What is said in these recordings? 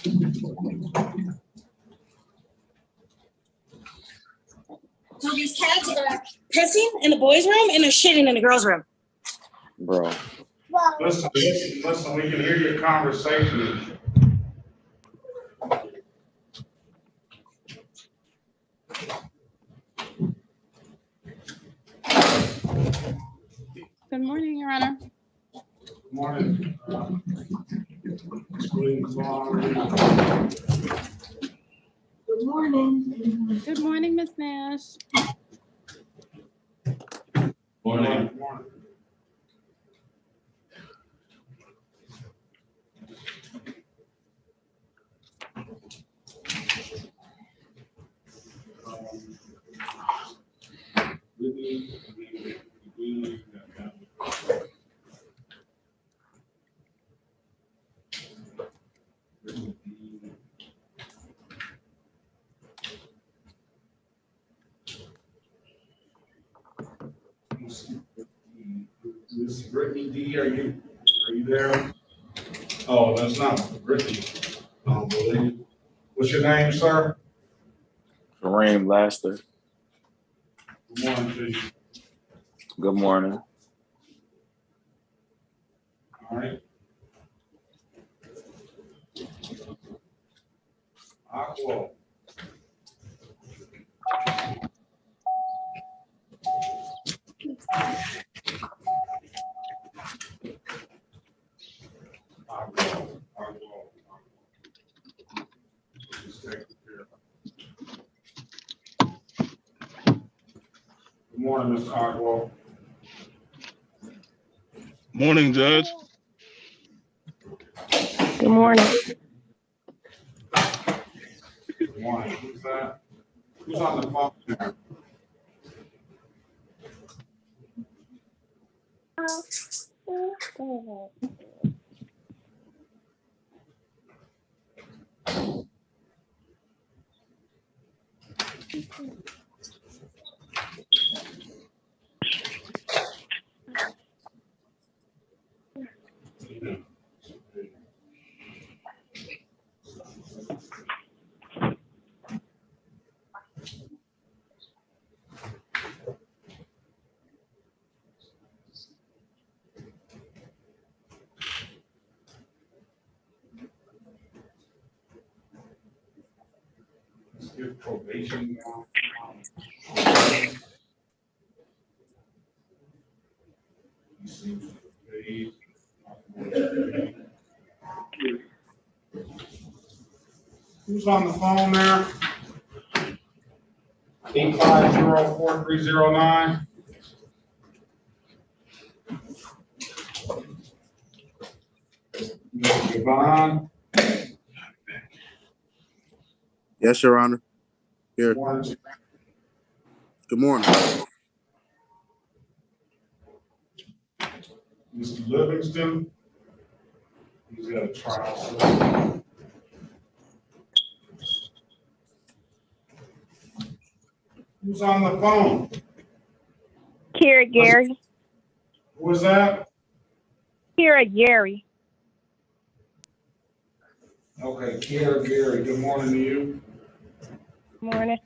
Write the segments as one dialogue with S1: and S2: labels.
S1: So these cats are pissing in the boys' room and they're shitting in the girls' room.
S2: Bro.
S3: Listen, we can hear your conversation.
S4: Good morning, Your Honor.
S3: Good morning.
S1: Good morning.
S4: Good morning, Ms. Nash.
S3: Morning. Miss Brittany D, are you there? Oh, that's not Brittany. I don't believe. What's your name, sir?
S2: Kareem Laster.
S3: Good morning to you.
S2: Good morning.
S3: All right. Aqua. Good morning, Mr. Agwell.
S5: Morning, Judge.
S6: Good morning.
S3: Good morning. Who's that? Who's on the phone there? Let's give probation now. Who's on the phone there? 850-4309. Mr. Devon.
S7: Yes, Your Honor. Here.
S3: Good morning.
S7: Good morning.
S3: Mr. Livingston. He's got a trial. Who's on the phone?
S6: Kira Gary.
S3: Who was that?
S6: Kira Gary.
S3: Okay, Kiara Gary, good morning to you.
S6: Morning.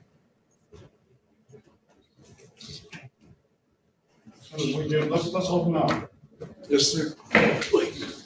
S3: So we get, let's open up. Yes, sir. Please.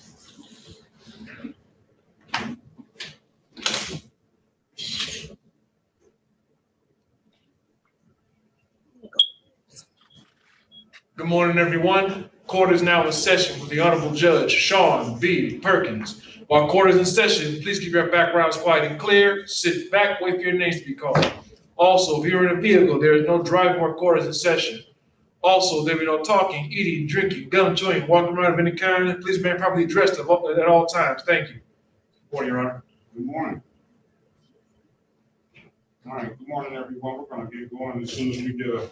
S8: Good morning, everyone. Court is now in session with the Honorable Judge Sean B. Perkins. While court is in session, please keep your backgrounds quiet and clear. Sit back, wait for your names to be called. Also, if you're in a vehicle, there is no driving while court is in session. Also, there will be no talking, eating, drinking, gum chewing, walking around of any kind. Please remain properly dressed at all times. Thank you. Good morning, Your Honor.
S3: Good morning. All right, good morning, everyone. We're gonna get going as soon as we get a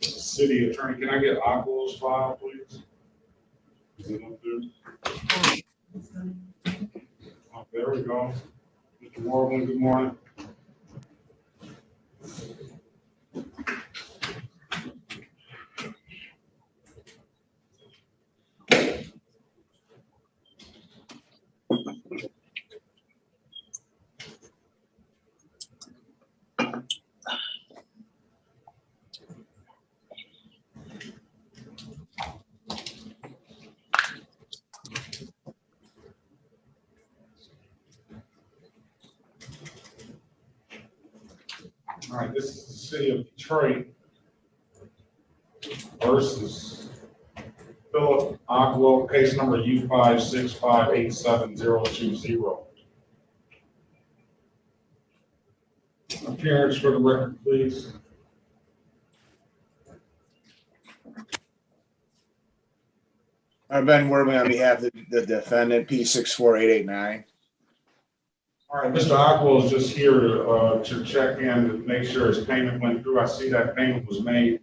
S3: city attorney. Can I get Aqua's file, please? Is it up there? Oh, there we go. Mr. Morgan, good morning. All right, this is the city of Detroit versus Philip Aqua, case number U565872020. Appearance for the record, please.
S5: Ben Worthing on behalf of the defendant, P64889.
S3: All right, Mr. Aqua is just here to check in to make sure his payment went through. I see that payment was made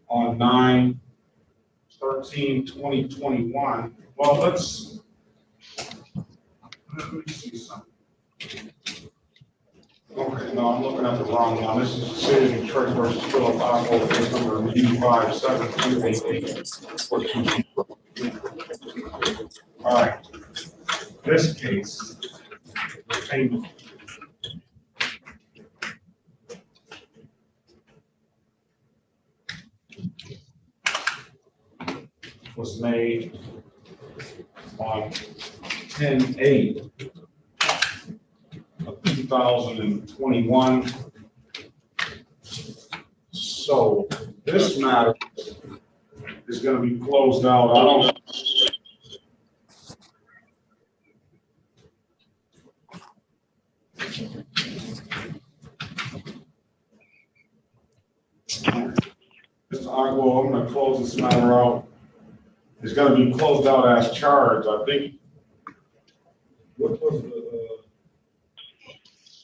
S3: on 9/13/2021. Well, let me see something. Okay, no, I'm looking at the wrong one. This is the city of Detroit versus Philip Aqua, case number U57288. All right, this case, the payment was made on 10/8/2021. So this matter is going to be closed out. I don't. Mr. Agbo, I'm going to close this matter out. It's going to be closed out as charged. I think. What was the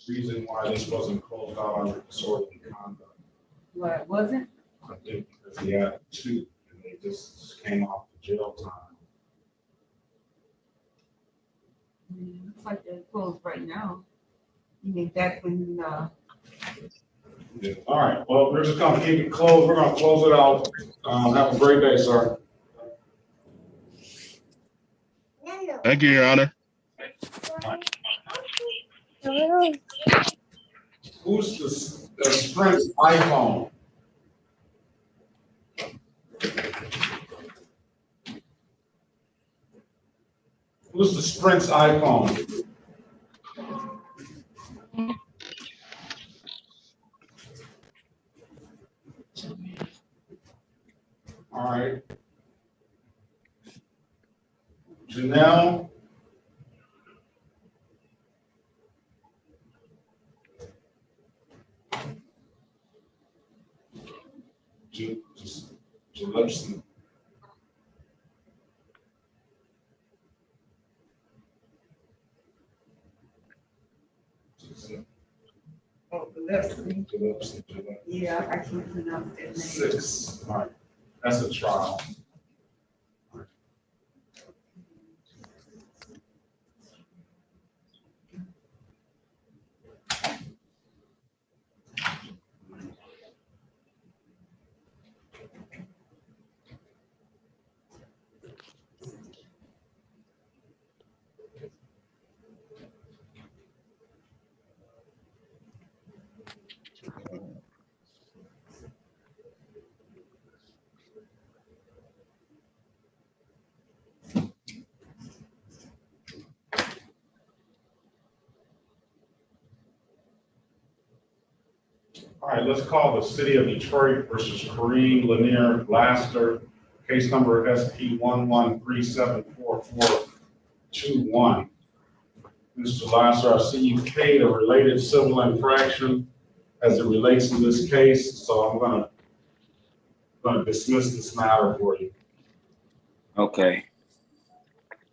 S3: reason why this wasn't closed out under disorderly conduct?
S9: What wasn't?
S3: I think because he had two and they just came off the jail time.
S9: Looks like they're closed right now. You mean back when,
S3: Yeah. All right, well, we're just gonna keep it closed. We're gonna close it out. Have a great day, sir.
S10: Thank you, Your Honor.
S3: Who's the Sprint iPhone? Who's the Sprint's iPhone? All right. Janelle. Gillespie.
S9: oh, Gillespie. Yeah, I can't pronounce that name.
S3: 6. All right. That's a trial. All right, let's call the city of Detroit versus Kareem Lanier Laster, case number SP11374421. Mr. Laster, I see you paid a related civil infraction as it relates to this case, so I'm gonna dismiss this matter for you.
S2: Okay.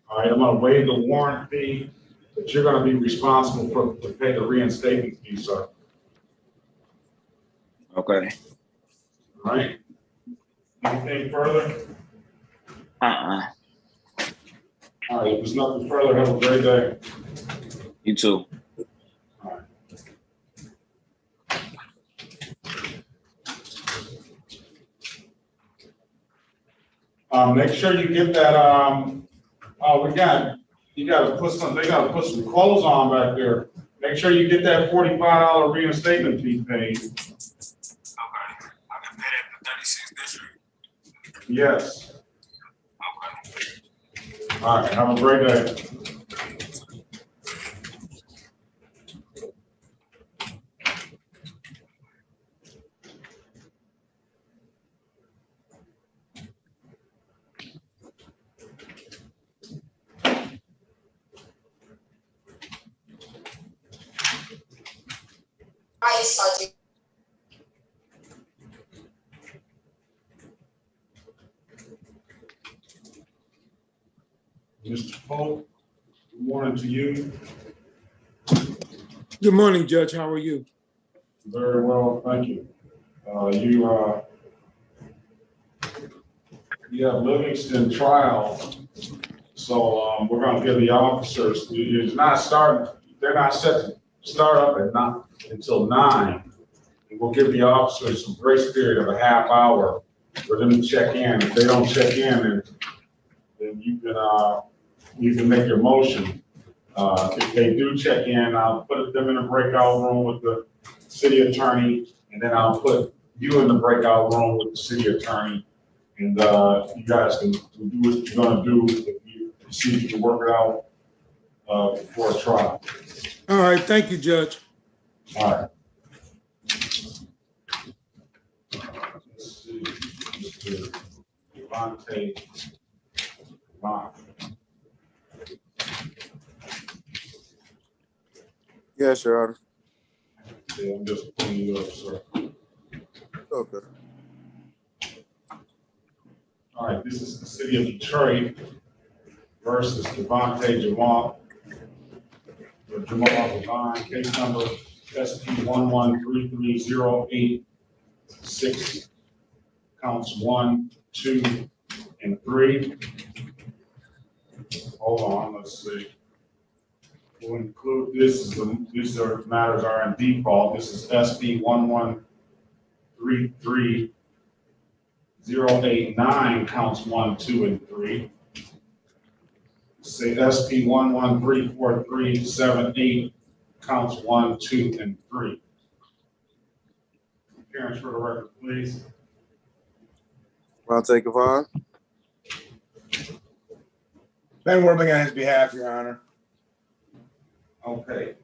S3: All right, I'm gonna waive the warrant fee, but you're gonna be responsible to pay the reinstatement fee, sir.
S2: Okay.
S3: All right. Anything further?
S2: Uh-uh.
S3: All right, if there's nothing further, have a great day.
S2: You too.
S3: All right. Make sure you get that, you gotta put some, they gotta put some clothes on back there. Make sure you get that $45 reinstatement fee paid.
S2: Okay. I can pay that for 36 district.
S3: Yes.
S2: Okay.
S3: All right, have a great day. Mr. Pope, good morning to you.
S11: Good morning, Judge. How are you?
S3: Very well, thank you. You have Livingston trial, so we're going to give the officers. It's not starting. They're not set to start up at 9 until 9. And we'll give the officers some grace period of a half hour for them to check in. If they don't check in, then you can make your motion. If they do check in, I'll put them in a breakout room with the city attorney, and then I'll put you in the breakout room with the city attorney. And you guys can do what you're gonna do if you see if you can work it out before a trial.
S11: All right, thank you, Judge.
S3: All right. Let's see, Mr. Devontae.
S7: Yes, Your Honor.
S3: Yeah, I'm just pulling you up, sir.
S7: Okay.
S3: All right, this is the city of Detroit versus Devontae Jamal Devine, case number SP 1133086, counts 1, 2, and 3. Hold on, let's see. We'll include these matters are in default. This is SP 1133089, counts 1, 2, and 3. Say SP 1134378, counts 1, 2, and 3. Parents for the record, please.
S7: Devontae Devine.
S5: Ben Worthing on his behalf, Your Honor.
S3: Okay.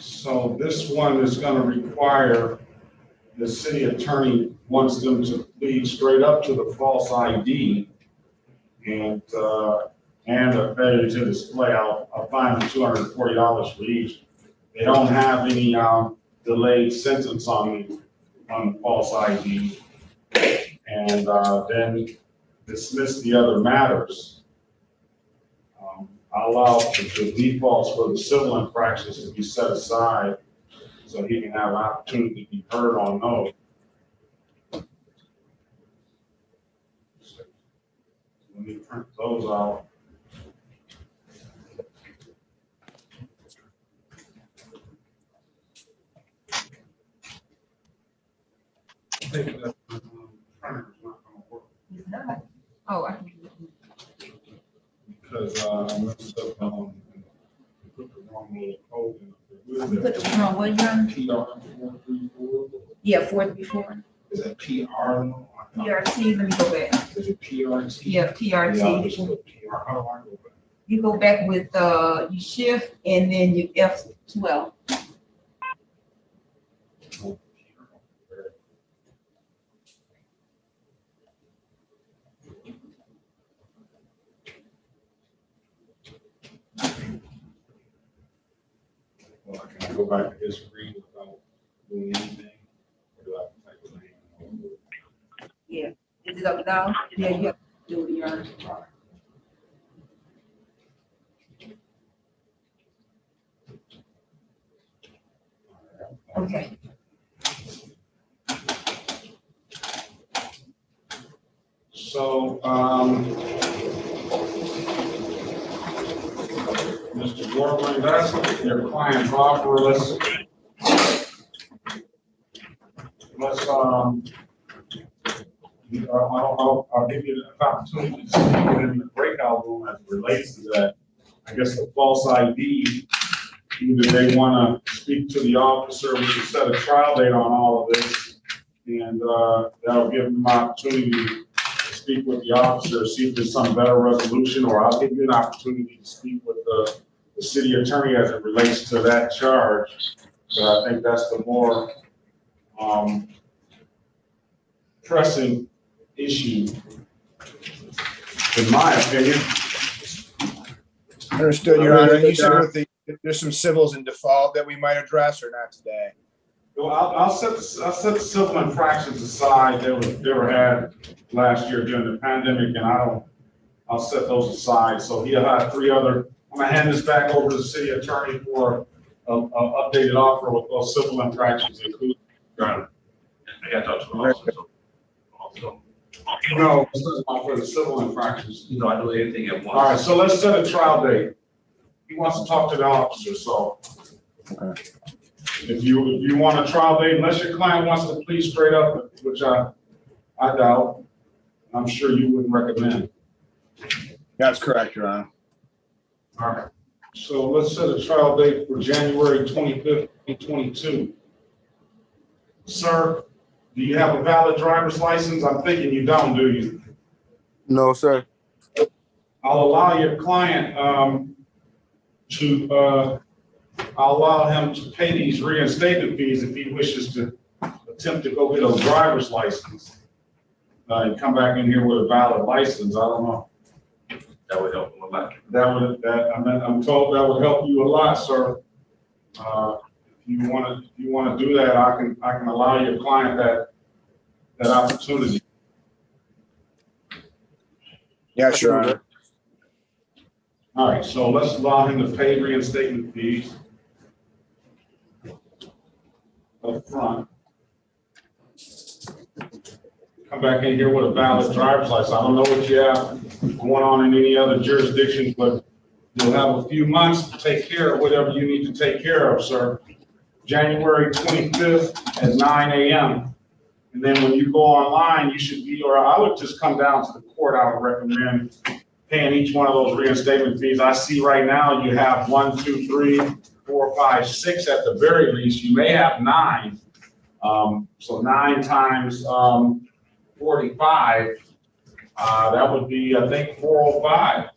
S3: So this one is going to require the city attorney wants them to plead straight up to the false ID and a failure to display. I'll fine them $240 for each. They don't have any delayed sentence on the false ID, and then dismiss the other matters. I'll allow the defaults for the civil infractions to be set aside so he can have an opportunity to be heard on those. Let me print those out. I think that printer's not gonna work
S9: It's not. Oh, I can.
S3: because I messed up put the wrong little code in.
S9: You put the wrong what, Your Honor?
S3: PR434.
S9: Yeah, 434.
S3: Is that PR?
S9: PRT, let me go back.
S3: Is it PRT?
S9: Yeah,
S3: Yeah, I'll just
S9: PRT.
S3: put PR. How do I go back?
S9: You go back with, you shift and then you F12.
S3: Oh, well, can I go back to his screen without doing anything? Or do I have to type his name?
S9: Yeah. Is it up now? Yeah, you have to do it, Your Honor. Okay.
S3: So, Mr. Gorman, that's your client's offer. Let's I'll give you an opportunity to speak in the breakout room as it relates to that. I guess the false ID, either they want to speak to the officer, we can set a trial date on all of this, and that'll give them an opportunity to speak with the officer, see if there's some better resolution, or I'll give you an opportunity to speak with the city attorney as it relates to that charge. But I think that's the more pressing issue, in my opinion.
S5: Understood, Your Honor. You said with there's some civils in default that we might address or not today?
S3: Well, I'll set the civil infractions aside. They were had last year during the pandemic, and I'll set those aside. So he'll have three other. I'm gonna hand this back over to the city attorney for an updated offer with those civil infractions included.
S2: I got to talk to the officer. Also,
S3: No, this is for the civil infractions.
S2: you know, I do anything at once.
S3: All right, so let's set a trial date. He wants to talk to the officer, so.
S5: Okay.
S3: If you want a trial date, unless your client wants to plead straight up, which I doubt, I'm sure you wouldn't recommend.
S5: That's correct, Your Honor.
S3: All right, so let's set a trial date for January 25th, 2022. Sir, do you have a valid driver's license? I'm thinking you don't, do you?
S7: No, sir.
S3: I'll allow your client I'll allow him to pay these reinstatement fees if he wishes to attempt to go get a driver's license and come back in here with a valid license. I don't know.
S2: That would help him a lot.
S3: I'm told that would help you a lot, sir. If you want to do that, I can allow your client that opportunity.
S5: Yes, Your Honor.
S3: All right, so let's allow him to pay reinstatement fees up front. Come back in here with a valid driver's license. I don't know what you have going on in any other jurisdictions, but you'll have a few months to take care of whatever you need to take care of, sir. January 25th at 9 a.m. And then when you go online, you should be, or I would just come down to the court. I would recommend paying each one of those reinstatement fees. I see right now you have 1, 2, 3, 4, 5, 6 at the very least. You may have 9. So 9 times 45, that would be, I think, 405.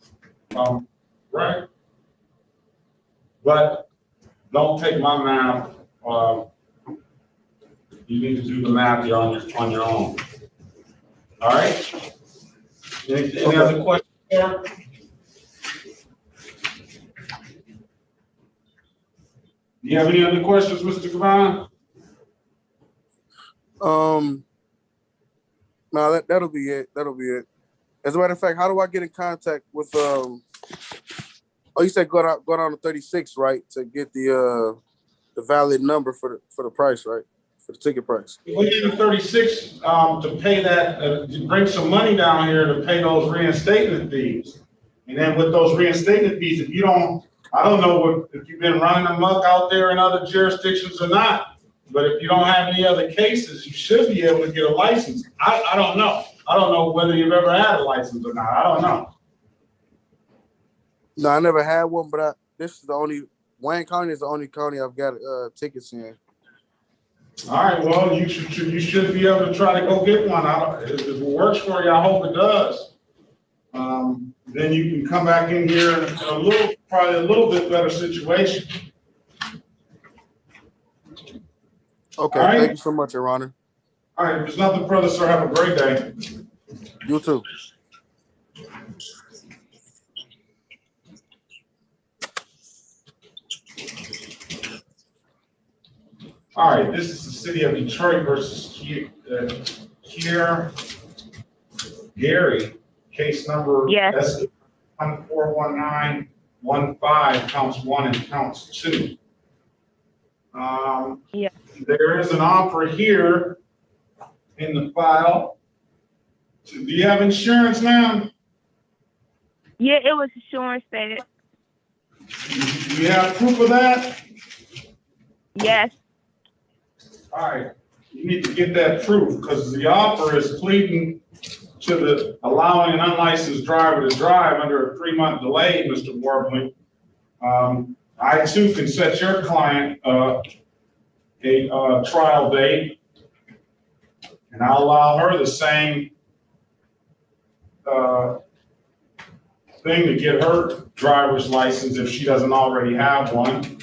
S3: Right? But don't take my math. You need to do the math here on your own. All right? Any other questions? Sir? Do you have any other questions, Mr. Gavon?
S7: No, that'll be it. That'll be it. As a matter of fact, how do I get in contact with oh, you said go down to 36, right? To get the valid number for the price, right? For the ticket price.
S3: We need a 36 to pay that, to bring some money down here to pay those reinstatement fees. And then with those reinstatement fees, if you don't, I don't know if you've been running amok out there in other jurisdictions or not, but if you don't have any other cases, you should be able to get a license. I don't know. I don't know whether you've ever had a license or not. I don't know.
S7: No, I never had one, but this is the only, Wayne County is the only county I've got tickets in.
S3: All right, well, you should be able to try to go get one. If it works for you, I hope it does. Then you can come back in here in probably a little bit better situation.
S7: Okay,
S3: right.
S7: Thank you so much, Your Honor.
S3: All right, if there's nothing further, sir, have a great day.
S7: You too.
S3: All right, this is the city of Detroit versus Kier Gary, case number
S6: Yes.
S3: S141915, counts 1 and counts 2.
S6: Yeah.
S3: There is an offer here in the file. Do you have insurance, ma'am?
S6: Yeah, it was insurance stated.
S3: Do you have proof of that?
S6: Yes.
S3: All right, you need to get that proof because the offer is pleading to the allowing an unlicensed driver to drive under a 3-month delay, Mr. Warbling. I too can set your client a trial date, and I'll allow her the same thing to get her driver's license if she doesn't already have one.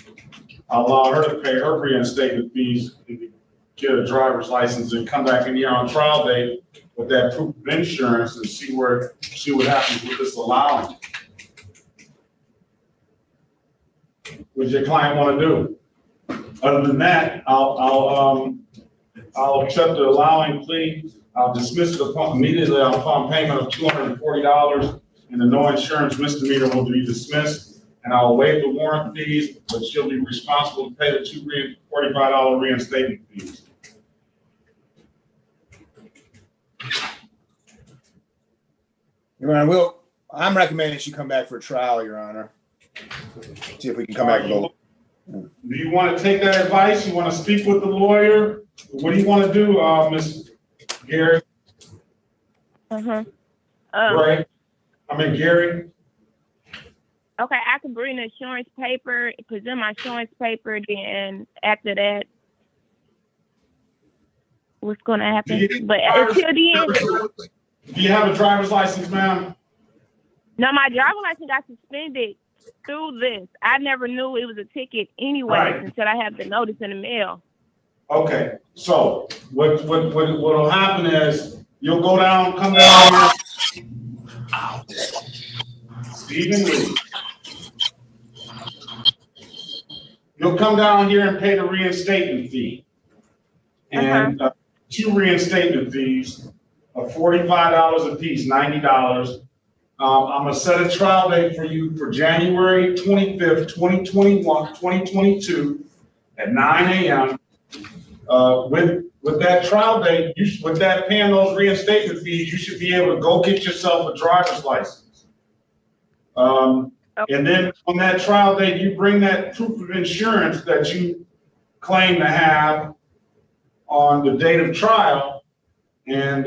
S3: I'll allow her to pay her reinstatement fees to get a driver's license and come back in here on trial date with that proof of insurance and see what happens with this allowance. what your client want to do. Other than that, I'll accept the allowing plea. I'll dismiss it immediately upon payment of $240, and the no insurance misdemeanor will be dismissed. And I'll waive the warrant fees, but she'll be responsible to pay the $245 reinstatement fees.
S5: Your Honor, I'm recommending she come back for trial, Your Honor. See if we can come back with a little.
S3: Do you want to take that advice? You want to speak with the lawyer? What do you want to do, Ms. Gary?
S6: Uh-huh.
S3: Right. Gary.
S6: Okay, I can bring the insurance paper, present my insurance paper, then after that, what's going to happen? But until the end,
S3: Do you have a driver's license, ma'am?
S6: no, my driver's license got suspended through this. I never knew it was a ticket anyway until I have the notice in the mail.
S3: Okay, so what'll happen is you'll come down here. Stephen Lee. You'll come down here and pay the reinstatement fee. And 2 reinstatement fees of $45 a piece, $90. I'm gonna set a trial date for you for January 25th, 2022 at 9 a.m. With that trial date, with that paying those reinstatement fees, you should be able to go get yourself a driver's license. And then on that trial date, you bring that proof of insurance that you claim to have on the date of trial, and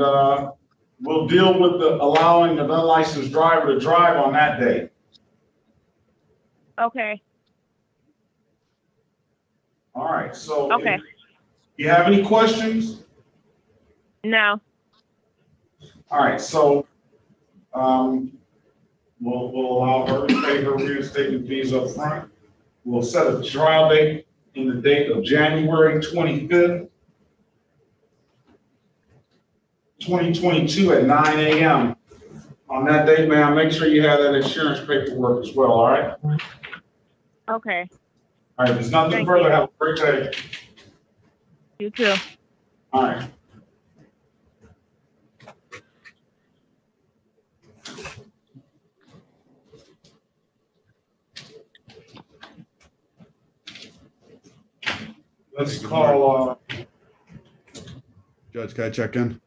S3: we'll deal with allowing an unlicensed driver to drive on that day.
S6: Okay.
S3: All right, so.
S6: Okay.
S3: You have any questions?
S6: No.
S3: All right, so we'll allow her to pay her reinstatement fees up front. We'll set a trial date in the date of January 25th, 2022 at 9 a.m. On that date, ma'am, make sure you have that insurance paperwork as well, all right?
S6: Okay.
S3: All right, there's nothing further. Have a great day.
S6: You too.
S3: All right. Let's call,
S10: Judge, can I check in?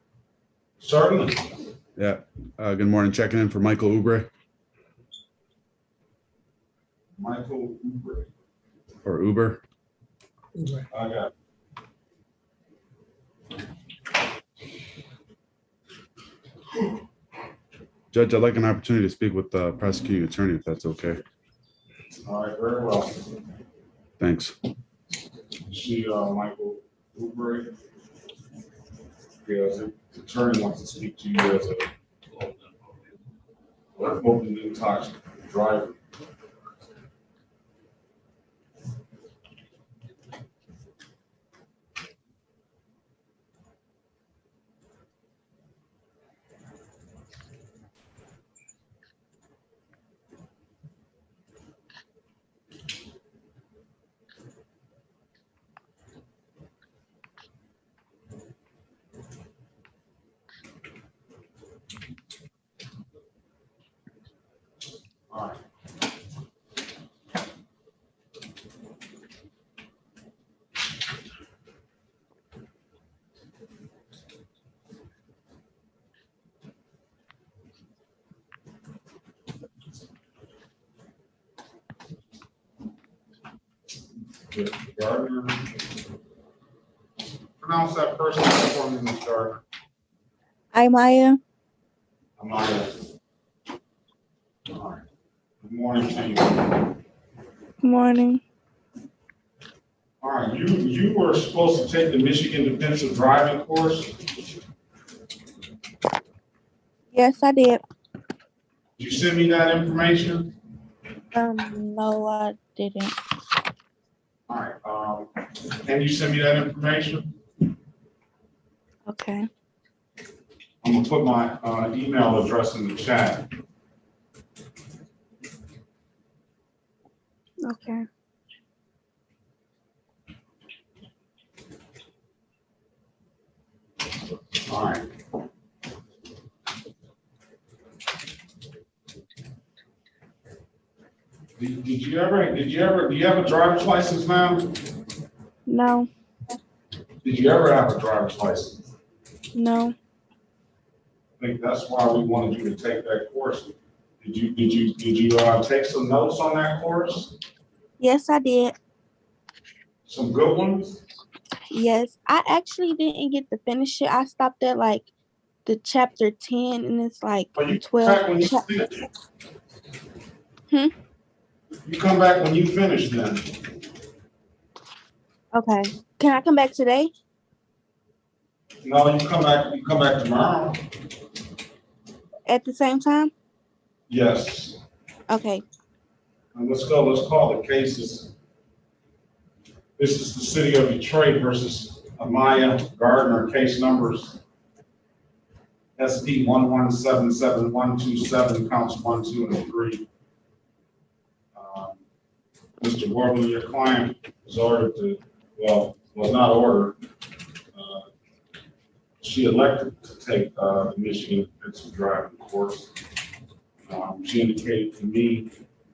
S3: certainly.
S10: Yeah. Good morning. Checking in for Michael Ubre.
S3: Michael Ubre.
S10: Or Uber.
S3: I got it.
S10: Judge, I'd like an opportunity to speak with the prosecuting attorney, if that's okay.
S3: All right, very well.
S10: Thanks.
S3: See, Michael Ubre. Yes, the attorney wants to speak to you as a open intoxicated driver. All right. Gardner. Pronounce that first name for me, Ms. Gardner.
S12: Maya.
S3: Amaya. All right. Good morning to you.
S12: Good morning.
S3: All right, you were supposed to take the Michigan defensive driving course.
S12: Yes, I did.
S3: Did you send me that information?
S12: No, I didn't.
S3: All right. Can you send me that information?
S12: Okay.
S3: I'm gonna put my email address in the chat.
S12: Okay.
S3: All right. Do you have a driver's license now?
S12: No,
S3: Did you ever have a driver's license?
S12: no.
S3: I think that's why we wanted you to take that course. Did you take some notes on that course?
S12: Yes, I did.
S3: Some good ones?
S12: Yes, I actually didn't get to finish it. I stopped at like the chapter 10, and it's like
S3: Well, you
S12: 12.
S3: come back when you finish. You come back when you finish then.
S12: Okay. Can I come back today?
S3: No, you come back tomorrow.
S12: At the same time?
S3: Yes.
S12: Okay.
S3: And let's call the cases. This is the city of Detroit versus Amaya Gardner, case numbers SD 1177127, counts 1, 2, and 3. Mr. Worthy, your client was ordered to, well, was not ordered. She elected to take the Michigan Defensive Driving course. She indicated to me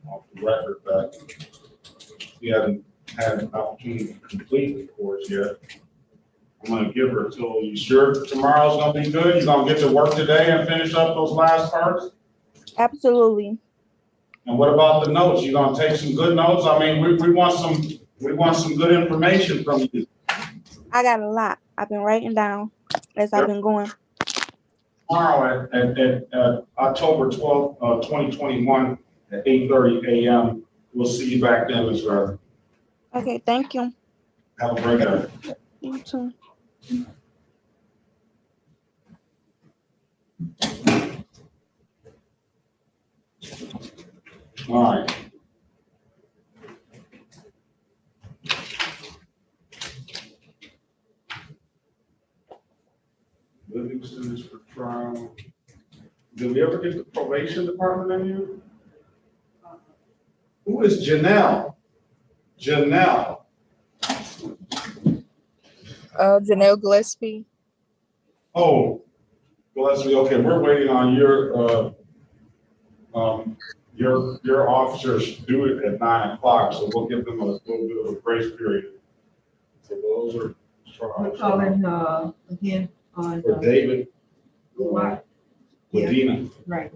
S3: off the record that she hadn't had an opportunity to complete the course yet. I'm gonna give her till, you sure tomorrow's gonna be good? You gonna get to work today and finish up those last parts?
S12: Absolutely.
S3: And what about the notes? You gonna take some good notes? I mean, we want some good information from you.
S12: I got a lot. I've been writing down as I've been going.
S3: Tomorrow at October 12th, 2021 at 8:30 a.m. We'll see you back then, Ms. Rutherford.
S12: Okay, thank you.
S3: Have a great day.
S12: You too.
S3: All right. Livingston is for trial. Did we ever get the probation department in here? Who is Janelle? Janelle.
S13: Janelle Gillespie.
S3: Oh, Gillespie. Okay, we're waiting on your officers to do it at 9 o'clock, so we'll give them a little bit of a grace period. So those are
S9: We're calling again on
S3: for David.
S9: what?
S3: Medina.
S9: Right.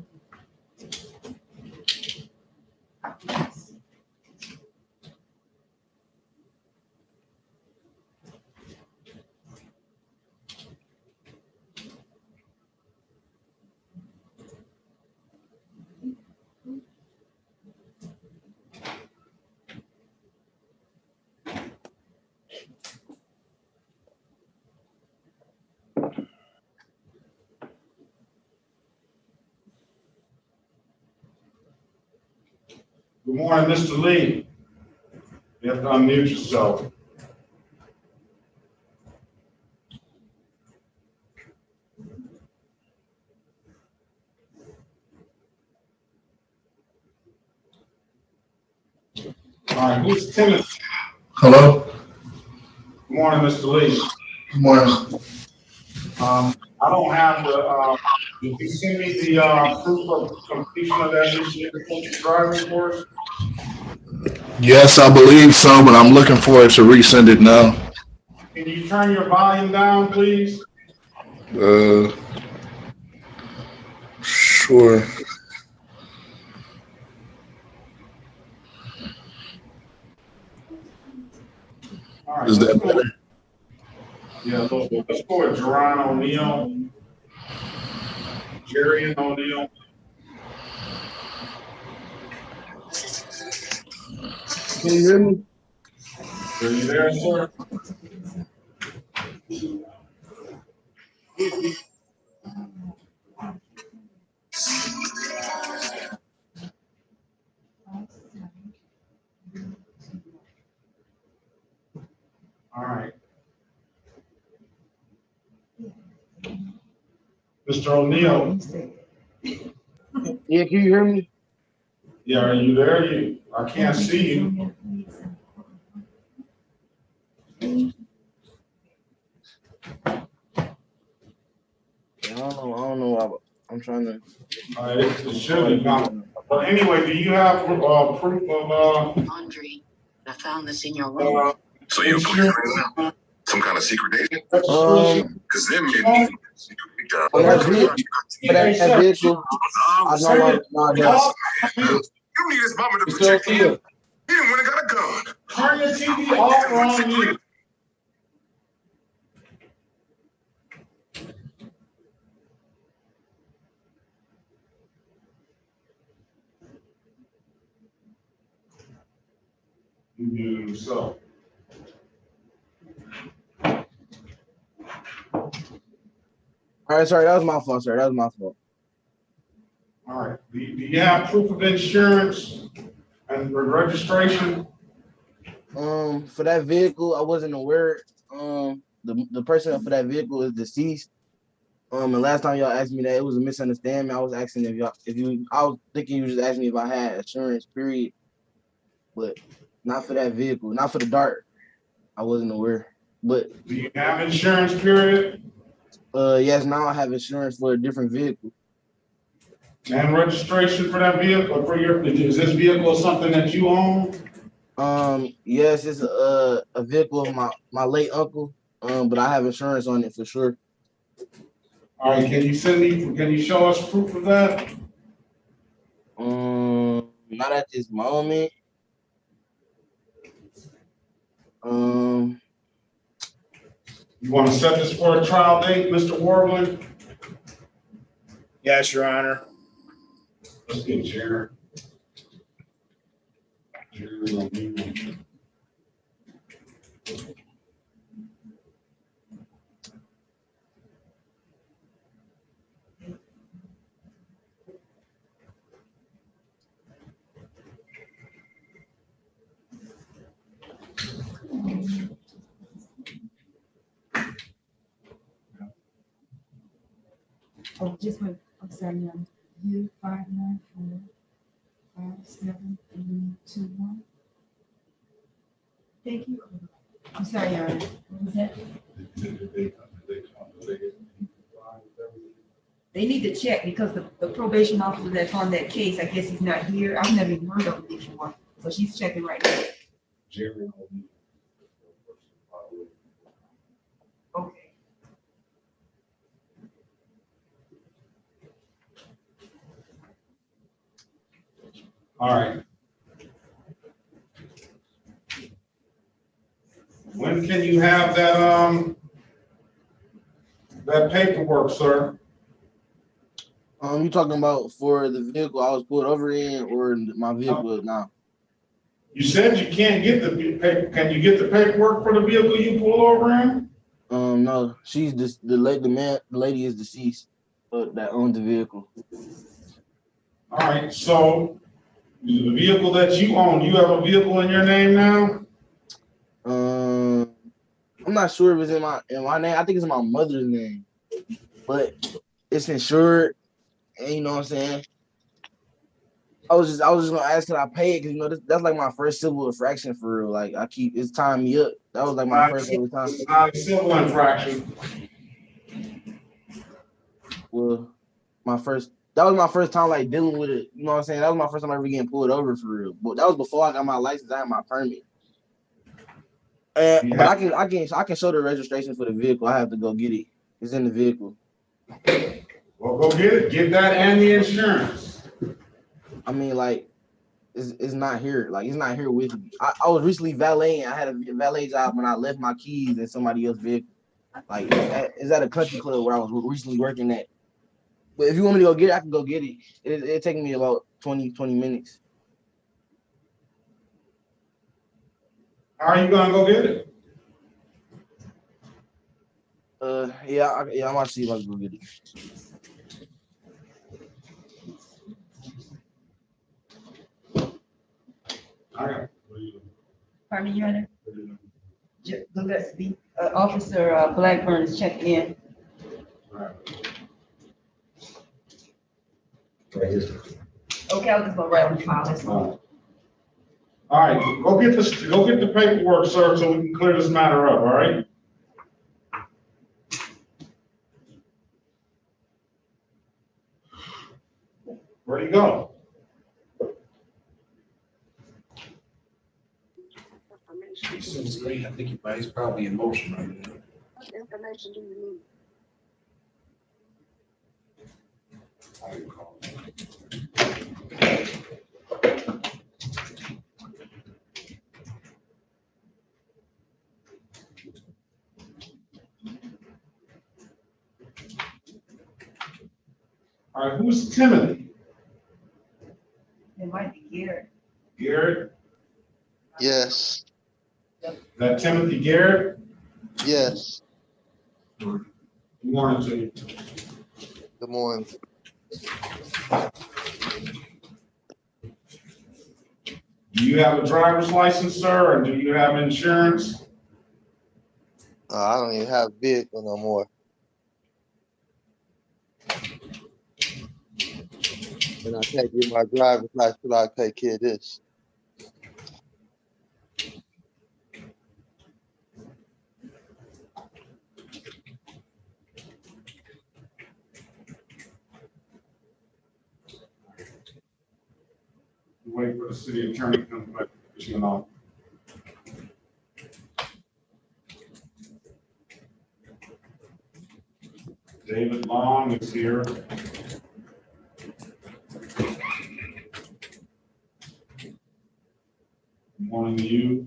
S3: Good morning, Mr. Lee. You have to unmute yourself. All right, who's Timothy?
S14: Hello.
S3: Good morning, Mr. Lee.
S14: Good morning.
S3: I don't have the, did you send me the proof of completion of that Michigan Defensive Driving course?
S14: Yes, I believe so, but I'm looking for it to resend it now.
S3: Can you turn your volume down, please?
S14: Sure.
S3: All right,
S14: Is that better?
S3: Yeah, let's go with Jerron O'Neill. Jerry O'Neill.
S14: Can you hear me?
S3: Are you there, sir? All right. Mr. O'Neill.
S14: Yeah, can you hear me?
S3: Yeah, are you there? I can't see you.
S15: don't know. I'm trying to.
S3: It should be gone. But anyway, do you have proof of
S16: Laundry. I found this in your room.
S3: So you're clearing
S16: Some kind of secret data?
S3: Because
S16: then
S3: that
S15: vehicle, I know
S16: You need his mama to protect you. He didn't went and got a gun.
S3: Turn your TV off or on mute. So.
S15: All right, sorry, that was my fault, sir. That was my fault.
S3: All right. Do you have proof of insurance and registration?
S15: For that vehicle, I wasn't aware. The person for that vehicle is deceased. And last time y'all asked me that, it was a misunderstanding. I was asking I was thinking you was just asking me if I had insurance, period. But not for that vehicle, not for the Dart. I wasn't aware. But
S3: do you have insurance, period?
S15: Yes, now I have insurance for a different vehicle.
S3: And registration for that vehicle, is this vehicle something that you own?
S15: Yes, it's a vehicle of my late uncle. But I have insurance on it for sure.
S3: All right, can you show us proof of that?
S15: Not at this moment.
S3: You want to set this for a trial date, Mr. Warbling?
S5: Yes, Your Honor.
S3: Let's get Jared.
S9: Oh, just wait. I'm sorry, U 5945731. Thank you. I'm sorry, what was that? They need to check because the probation officer that's on that case, I guess he's not here. I've never even heard of him before. So she's checking right now. Okay.
S3: All right. When can you have that paperwork, sir?
S15: You talking about for the vehicle I was pulled over in, or my vehicle now?
S3: You said you can't get the paper. Can you get the paperwork for the vehicle you pulled over in?
S15: No, she's just the lady is deceased, that owned the vehicle.
S3: All right, so the vehicle that you own, you have a vehicle in your name now?
S15: I'm not sure if it's in my name. I think it's in my mother's name, but it's insured. And you know what I'm saying? I was just gonna ask, can I pay it? Because that's like my first civil infraction for real. Like it's tying me up. That was like my first ever time.
S3: It's not a civil infraction.
S15: Well, that was my first time like dealing with it. You know what I'm saying? That was my first time ever getting pulled over for real. But that was before I got my license. I had my permit. But I can show the registration for the vehicle. I have to go get it. It's in the vehicle.
S3: Well, go get it. Get that and the insurance.
S15: I mean, like, it's not here. Like, it's not here with me. I was recently valeting. I had a valet job when I left my keys in somebody else's vehicle. Like, it's at a country club where I was recently working at. But if you want me to go get it, I can go get it. It'll take me about 20 minutes.
S3: How are you gonna go get it?
S15: Yeah, I'm gonna see if I can go get it.
S9: Pardon me, Your Honor. Gillespie, Officer Blackburn is checking in. Okay, I'll just go right on the file. That's all.
S3: All right, go get the paperwork, sir, so we can clear this matter up. All right. Where'd he go?
S8: He's still screen. I think he's probably in motion right now.
S17: What information do you need?
S3: All right, who's Timothy?
S9: It might be Garrett.
S3: Garrett?
S18: Yes,
S3: Is that Timothy Garrett?
S18: yes.
S3: Good morning to you.
S18: Good morning.
S3: Do you have a driver's license, sir, or do you have insurance?
S18: I don't even have a vehicle no more. And I can't get my driver's license till I take care of this.
S3: Wait for the city attorney to come back, you know. David Long is here. Good morning to you.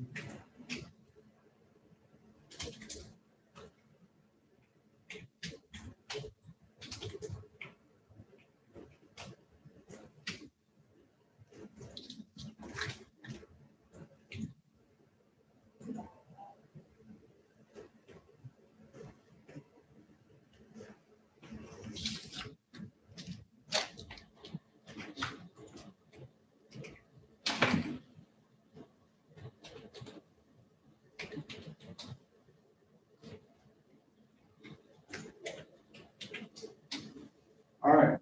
S3: All right.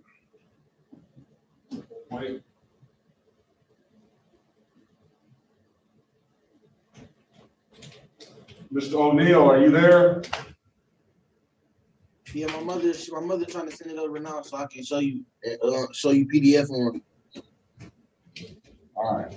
S3: Wait. Mr. O'Neill, are you there?
S15: Yeah, my mother trying to send it over now so I can show you PDF on.
S3: All right.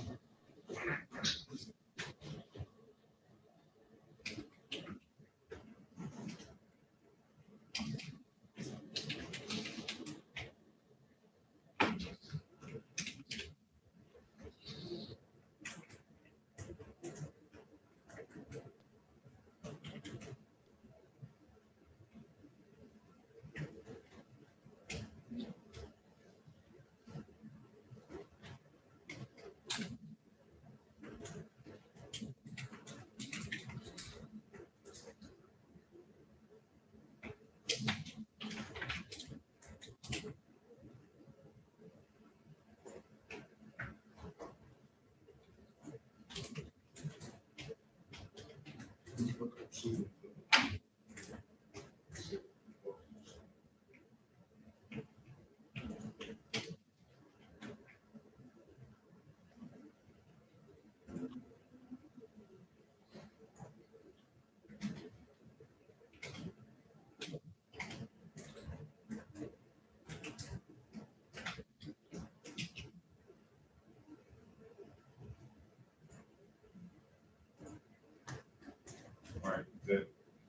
S3: All right, that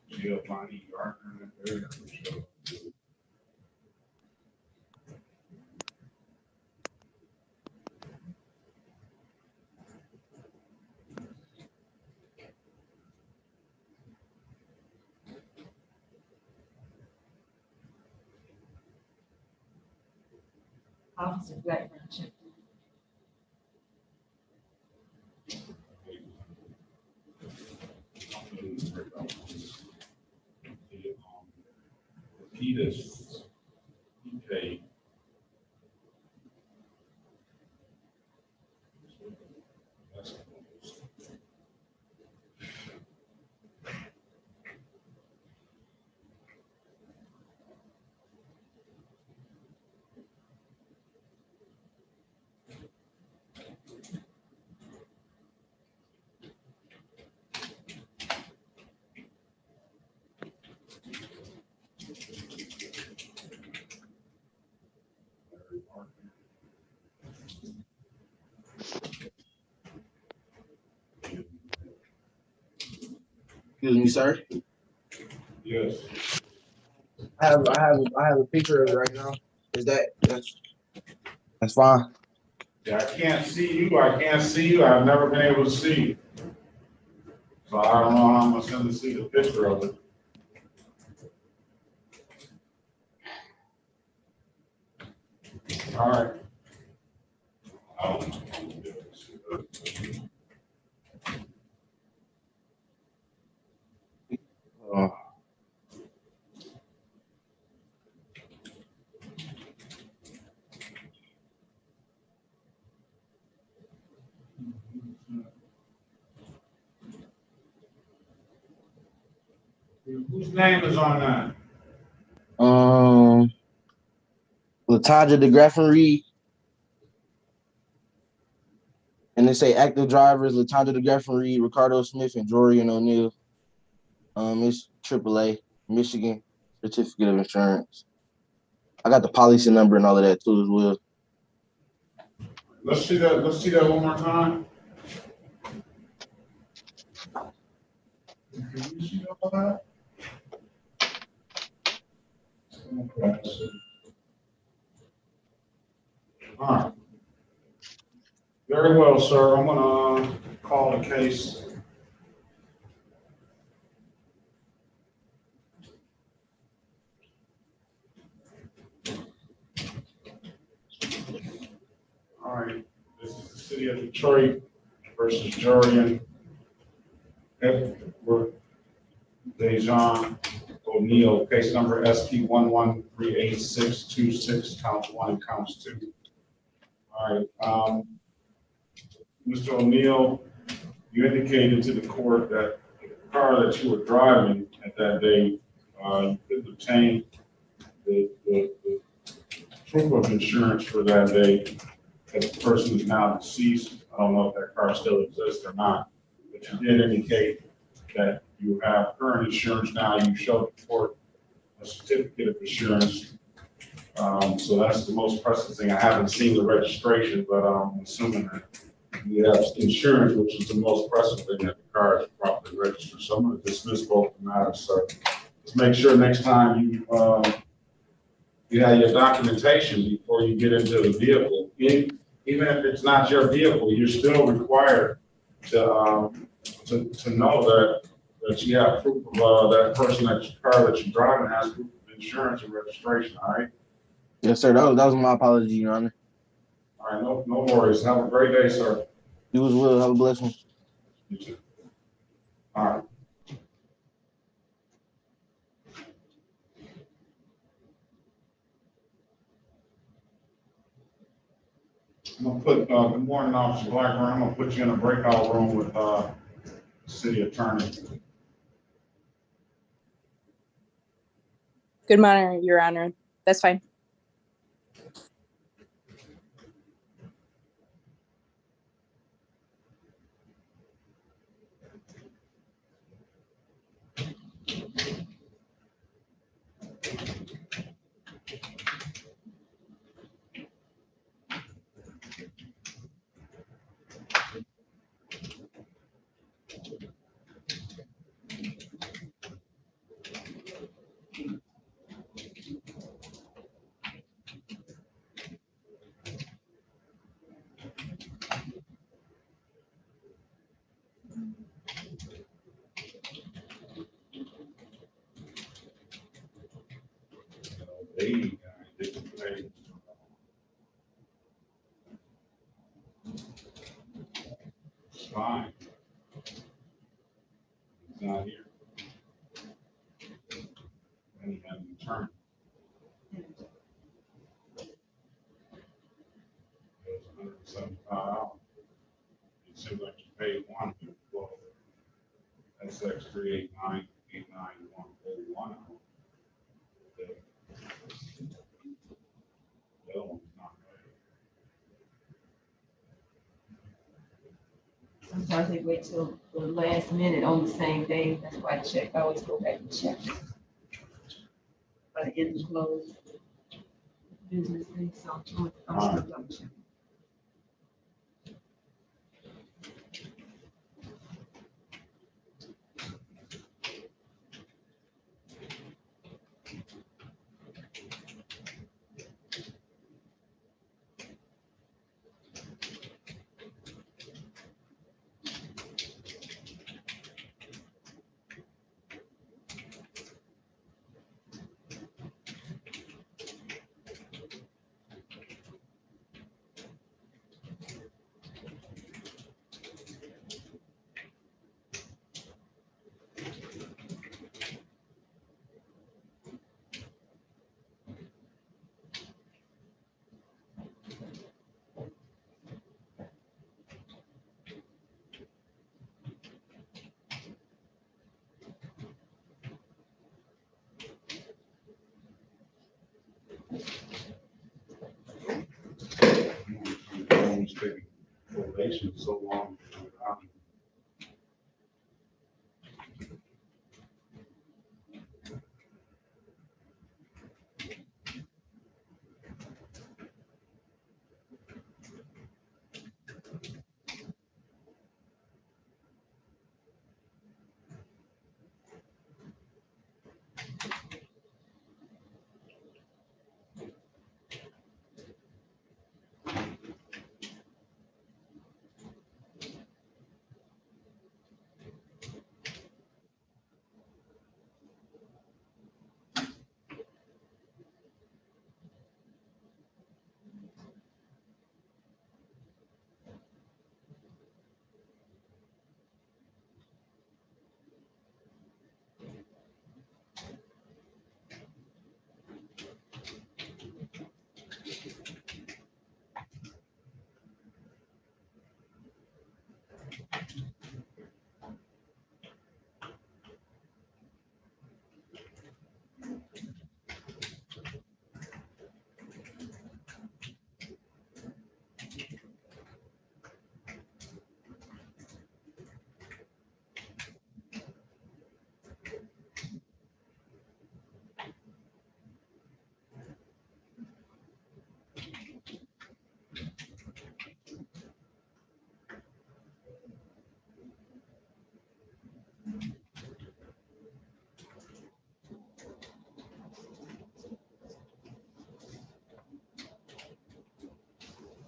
S3: Giovanni Gardner there.
S9: Officer background check.
S3: Peters, okay.
S15: Excuse me, sir.
S3: Yes.
S15: I have a picture of it right now. That's fine.
S3: Yeah, I can't see you. I've never been able to see you. So I don't know how I'm gonna send to see the picture of it. All right. Whose name is on that?
S15: Latanja DeGraffin Reed. And they say active drivers, Latanja DeGraffin Reed, Ricardo Smith, and Jorian O'Neill. It's AAA, Michigan certificate of insurance. I got the policy number and all of that too as well.
S3: Let's see that one more time. Can you see all that? Okay. All right. Very well, sir. I'm gonna call the case. All right. This is the city of Detroit versus Jorian Edward Dejan O'Neill, case number SP 1138626, counts 1 and counts 2. All right. Mr. O'Neill, you indicated to the court that the car that you were driving at that day, you couldn't obtain the proof of insurance for that day, that the person is now deceased. I don't know if that car still exists or not, but you did indicate that you have current insurance now. You showed the court a certificate of insurance. So that's the most pressing thing. I haven't seen the registration, but I'm assuming that you have insurance, which is the most pressing thing, that the car is properly registered. So I'm going to dismiss both the matters, sir. Just make sure next time you have your documentation before you get into the vehicle. Even if it's not your vehicle, you're still required to know that you have proof of that person, that car that you're driving has proof of insurance and registration. All right.
S15: Yes, sir. That was my apology, Your Honor.
S3: All right. No worries. Have a great day, sir.
S15: You as well. Have a blessed one.
S3: You too. All right. I'm gonna put, good morning, Officer Blackburn. I'm gonna put you in a breakout room with the city attorney.
S13: Good morning, Your Honor. That's fine.
S3: It's fine. He's not here. And he hasn't returned. It was $175. It seems like you paid one. Well, that's X389891101. The other one's not right.
S9: Sometimes they wait till the last minute on the same day. That's why I always go back and check. By the end of the close business day, so I'm still double checking.
S3: Probation is so long.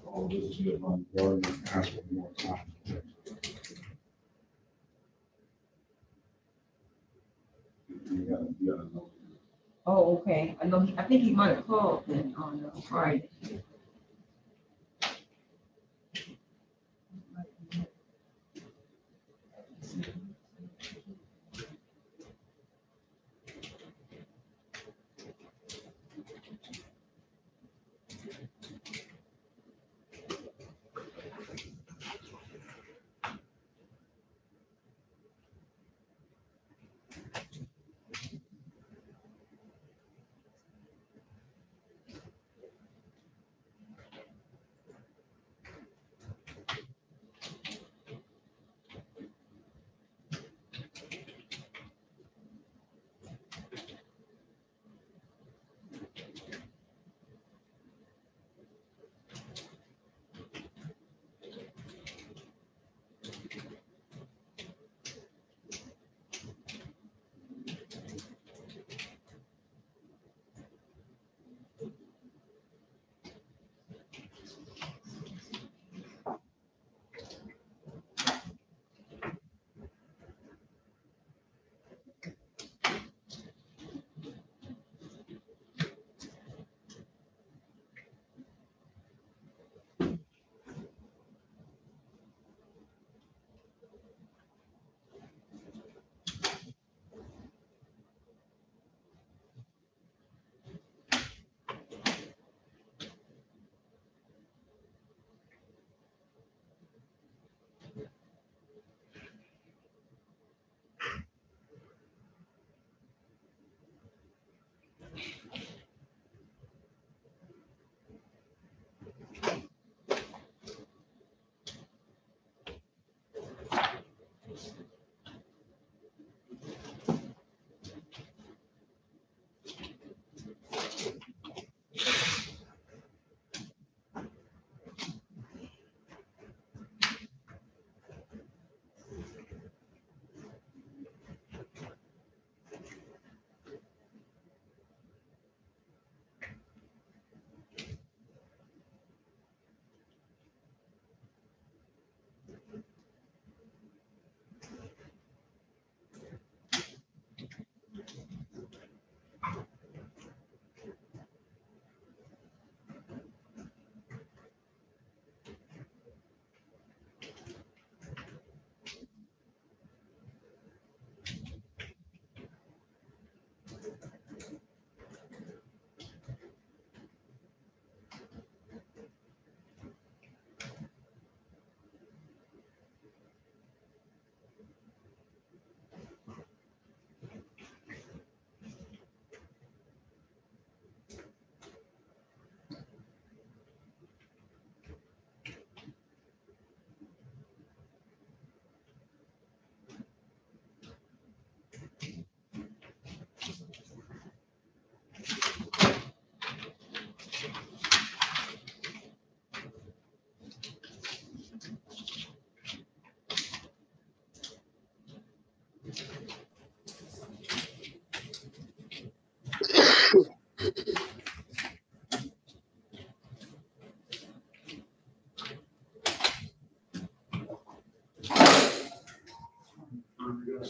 S3: Oh, this is good, man. Gordon asked for more time. You gotta know.
S9: Oh, okay. I know, I think he might have called then on Friday.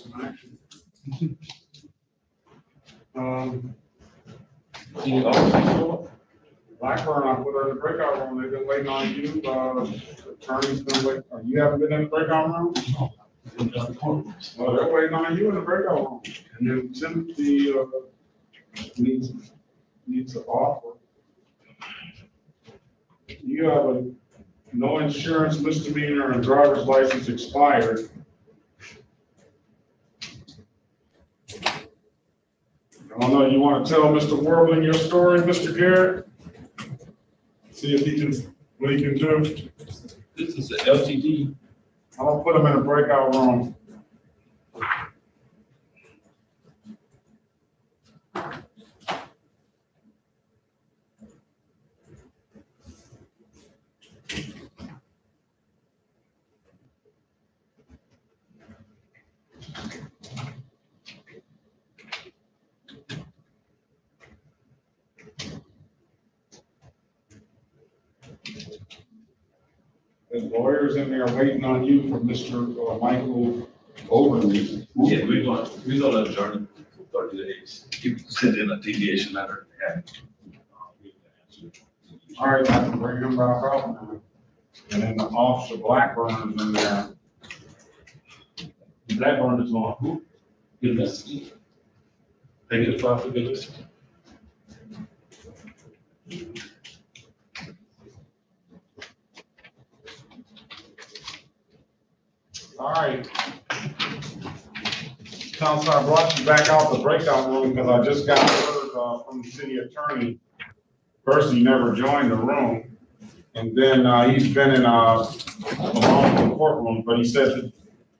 S3: some action. Blackburn, I put her in the breakout room. They've been waiting on you. Attorney's been waiting. You haven't been in the breakout room? Well, they're waiting on you in the breakout room. And then Timothy needs an offer. You have a no insurance misdemeanor and driver's license expired. I don't know, you want to tell Mr. Warbling your story, Mr. Garrett? See if he can, what he can do.
S19: This is an LTD.
S3: I'm gonna put him in a breakout room. The lawyers in there waiting on you for Mr. Michael Overly.
S19: Yeah, we're gonna adjourn for 30 days. You send in a deviation letter.
S3: All right, I can bring him back up now. And then the officer Blackburn is in there.
S19: Blackburn is on who? Goodness. They get a file for goodness.
S3: All right. Counsel, I brought you back out the breakout room because I just got word from the city attorney. First, he never joined the room. And then he's been in multiple courtrooms, but he said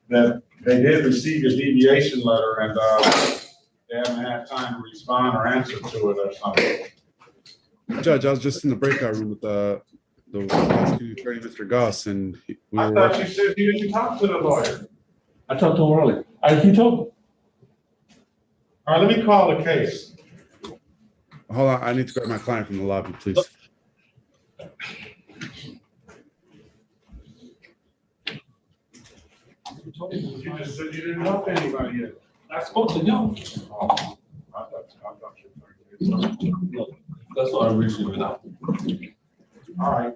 S3: that they did receive a deviation letter and they haven't had time to respond or answer to it or something.
S10: Judge, I was just in the breakout room with the prosecuting attorney, Mr. Goss, and
S3: I thought you said you didn't talk to the lawyer.
S19: I talked to him earlier. He told me.
S3: All right, let me call the case.
S10: Hold on, I need to grab my client from the lobby, please.
S3: You just said you didn't talk to anybody yet.
S19: I spoke to him.
S3: Oh, I thought you.
S19: That's why I reached him out.
S3: All right.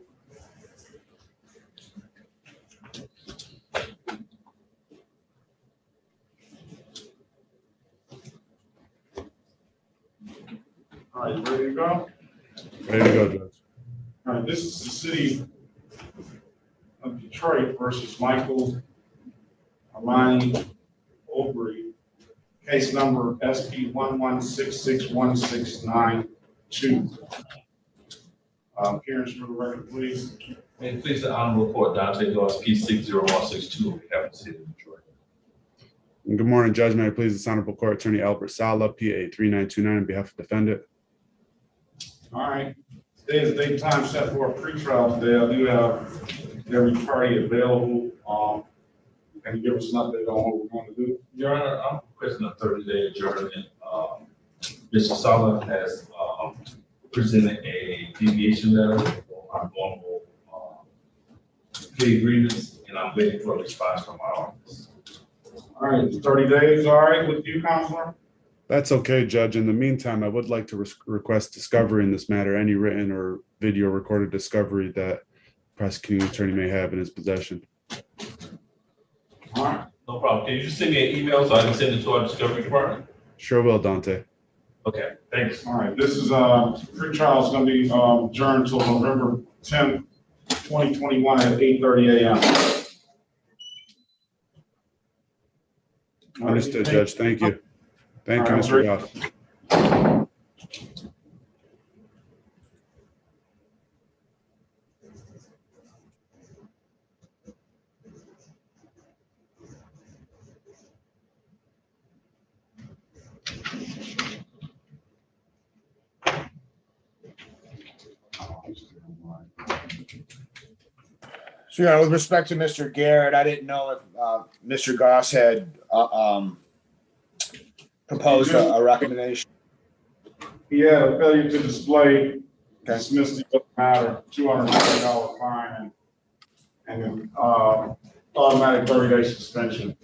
S3: All right, you ready to go?
S10: Ready to go, Judge.
S3: All right, this is the city of Detroit versus Michael Amani Aubrey, case number SP 1166169. Appearance for the record, please.
S19: May it please the Honorable Court, Dante Goss, P60162, on behalf of the city of Detroit.
S10: Good morning, Judge. May I please this honorable court attorney Albert Sala, PA 3929, on behalf of the defendant.
S3: All right. Today is the date time set for a pretrial today. I do have every party available. Can you give us an update on what we're going to do?
S19: Your Honor, I'm requesting a 30-day adjournment. Mr. Sala has presented a deviation letter for our normal plea agreements, and I'm waiting for a response from our office.
S3: All right, 30 days, all right with you, Counselor?
S10: That's okay, Judge. In the meantime, I would like to request discovery in this matter, any written or video recorded discovery that prosecuting attorney may have in his possession.
S3: All right.
S19: No problem. Can you just send me an email so I can send it to our discovery department?
S10: Sure will, Dante.
S19: Okay, thanks.
S3: All right, this is pre-trial is going to be adjourned until November 10th, 2021 at 8:30 a.m.
S10: Understood, Judge. Thank you. Thank you,
S3: All right,
S10: Mr. Goss.
S5: So, with respect to Mr. Garrett, I didn't know if Mr. Goss had proposed a recommendation.
S3: He had a failure to display, dismissed the matter, $250 fine, and an automatic 30-day suspension.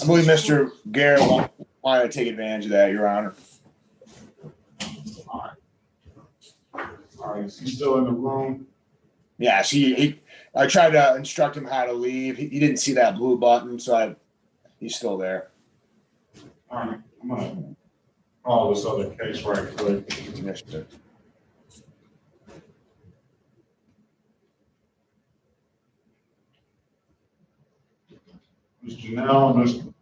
S5: I believe Mr. Garrett wanted to take advantage of that, Your Honor.
S3: All right, is he still in the room?
S5: Yeah, I tried to instruct him how to leave. He didn't see that blue button, so he's still there.
S3: All right, I'm gonna call this other case right quick.
S5: Yes, sir.
S3: Ms. Janelle,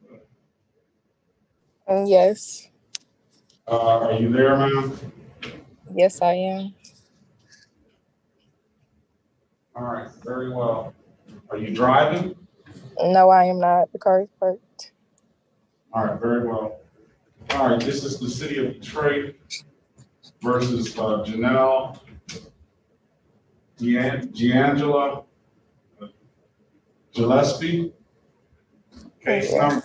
S13: Yes.
S3: are you there, ma'am?
S13: Yes, I am.
S3: All right, very well. Are you driving?
S13: No, I am not. The car is parked.
S3: All right, very well. All right, this is the city of Detroit versus Janelle Giangela Gillespie. Case number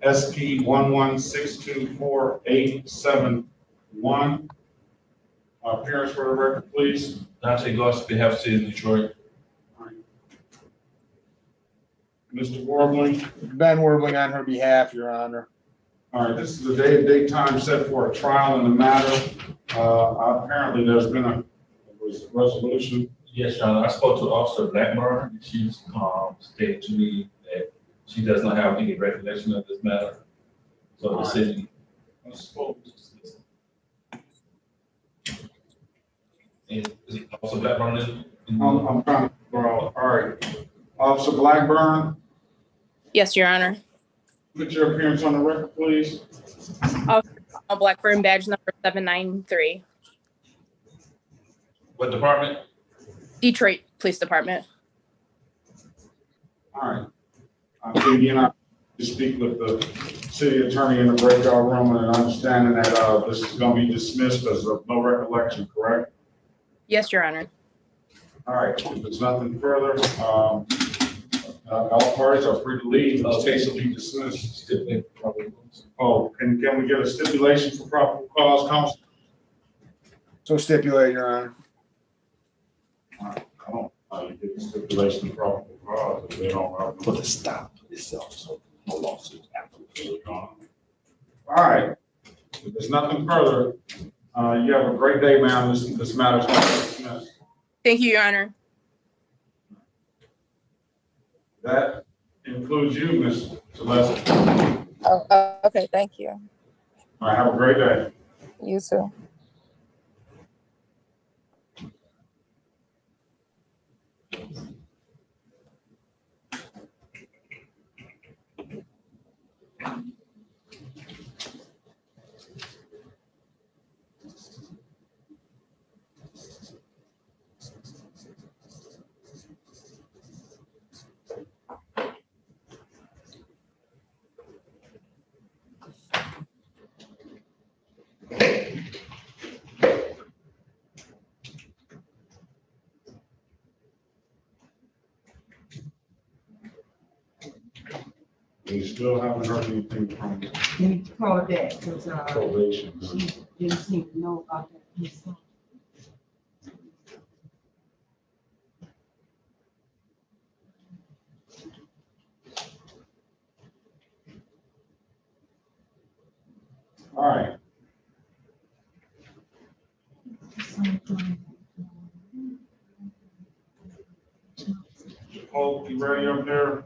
S3: SP 1162481. Appearance for the record, please.
S19: Dante Goss, on behalf of the city of Detroit.
S3: Mr. Warbling.
S5: Ben Warbling on her behalf, Your Honor.
S3: All right, this is the day and date time set for a trial in the matter. Apparently, there's been a resolution.
S19: Yes, Your Honor. I spoke to Officer Blackburn, and she's stated to me that she does not have any recollection of this matter. So the city. And is it Officer Blackburn in?
S3: I'm trying to, all right. Officer Blackburn,
S13: Yes, Your Honor.
S3: put your appearance on the record, please.
S13: Blackburn, badge number 793.
S19: What department?
S13: Detroit Police Department.
S3: All right. I think you and I speak with the city attorney in the breakout room and understanding that this is going to be dismissed because of no recollection, correct?
S13: Yes, Your Honor.
S3: All right. If there's nothing further, all parties are free to leave. This case will be dismissed. Oh, and can we get a stipulation for probable cause, counsel?
S5: So stipulate, Your Honor.
S3: All right. I don't know how you get a stipulation for probable cause if they don't put a stop itself, so no lawsuit absolutely gone. All right. If there's nothing further, you have a great day, ma'am. This matters. Dismissed.
S13: Thank you, Your Honor.
S3: That includes you, Ms. Celeste.
S13: Oh, okay. Thank you.
S3: All right, have a great day.
S13: You too.
S3: We still haven't heard anything from
S9: Let me call her back, because,
S3: probation.
S9: she didn't seem to know about that piece.
S3: All right. Paul, you ready up there?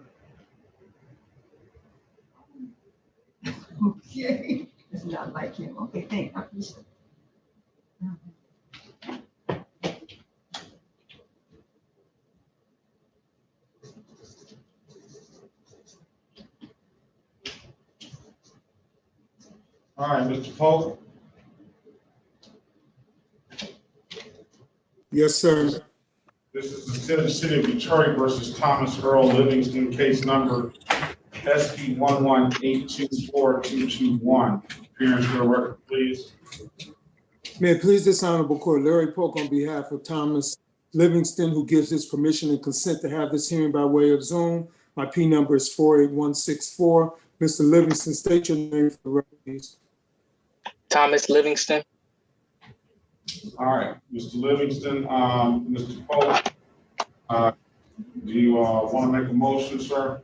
S9: Okay, it's not like him. Okay, thanks. I appreciate it.
S3: All right, Mr. Polk.
S11: Yes, sir.
S3: This is the city of Detroit versus Thomas Earl Livingston, case number SP 118242221. Appearance for the record, please.
S11: May it please this honorable court, Larry Polk on behalf of Thomas Livingston, who gives his permission and consent to have this hearing by way of Zoom. My P number is 48164. Mr. Livingston, state your name for the record, please.
S20: Thomas Livingston.
S3: All right, Mr. Livingston, Mr. Polk, do you want to make a motion, sir?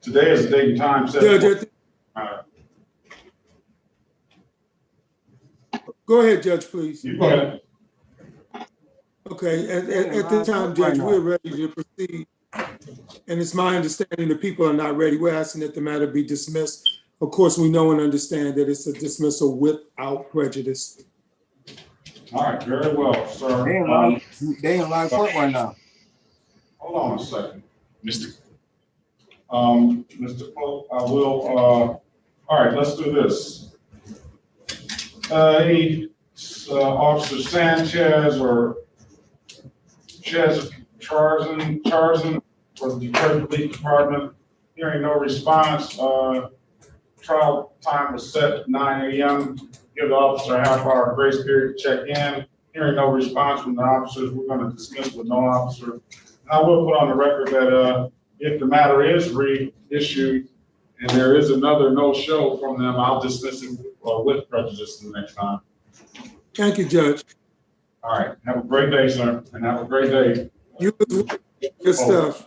S3: Today is the date and time set.
S11: Judge, go ahead, Judge, please.
S3: You go ahead.
S11: Okay, at this time, Judge, we're ready to proceed. And it's my understanding the people are not ready. We're asking that the matter be dismissed. Of course, we know and understand that it's a dismissal without prejudice.
S3: All right, very well, sir.
S5: They in line court right now.
S3: Hold on a second, Mr. Mr. Pope, I will, all right, let's do this. Officer Sanchez or Charzan for the Detroit Police Department. Hearing no response, trial time was set at 9 a.m. Give the officer a half-hour grace period to check in. Hearing no response from the officers, we're going to dismiss with no officer. And I will put on the record that if the matter is reissued and there is another no-show from them, I'll dismiss it with prejudice the next time.
S11: Thank you, Judge.
S3: All right. Have a great day, sir, and have a great day.
S11: You good stuff.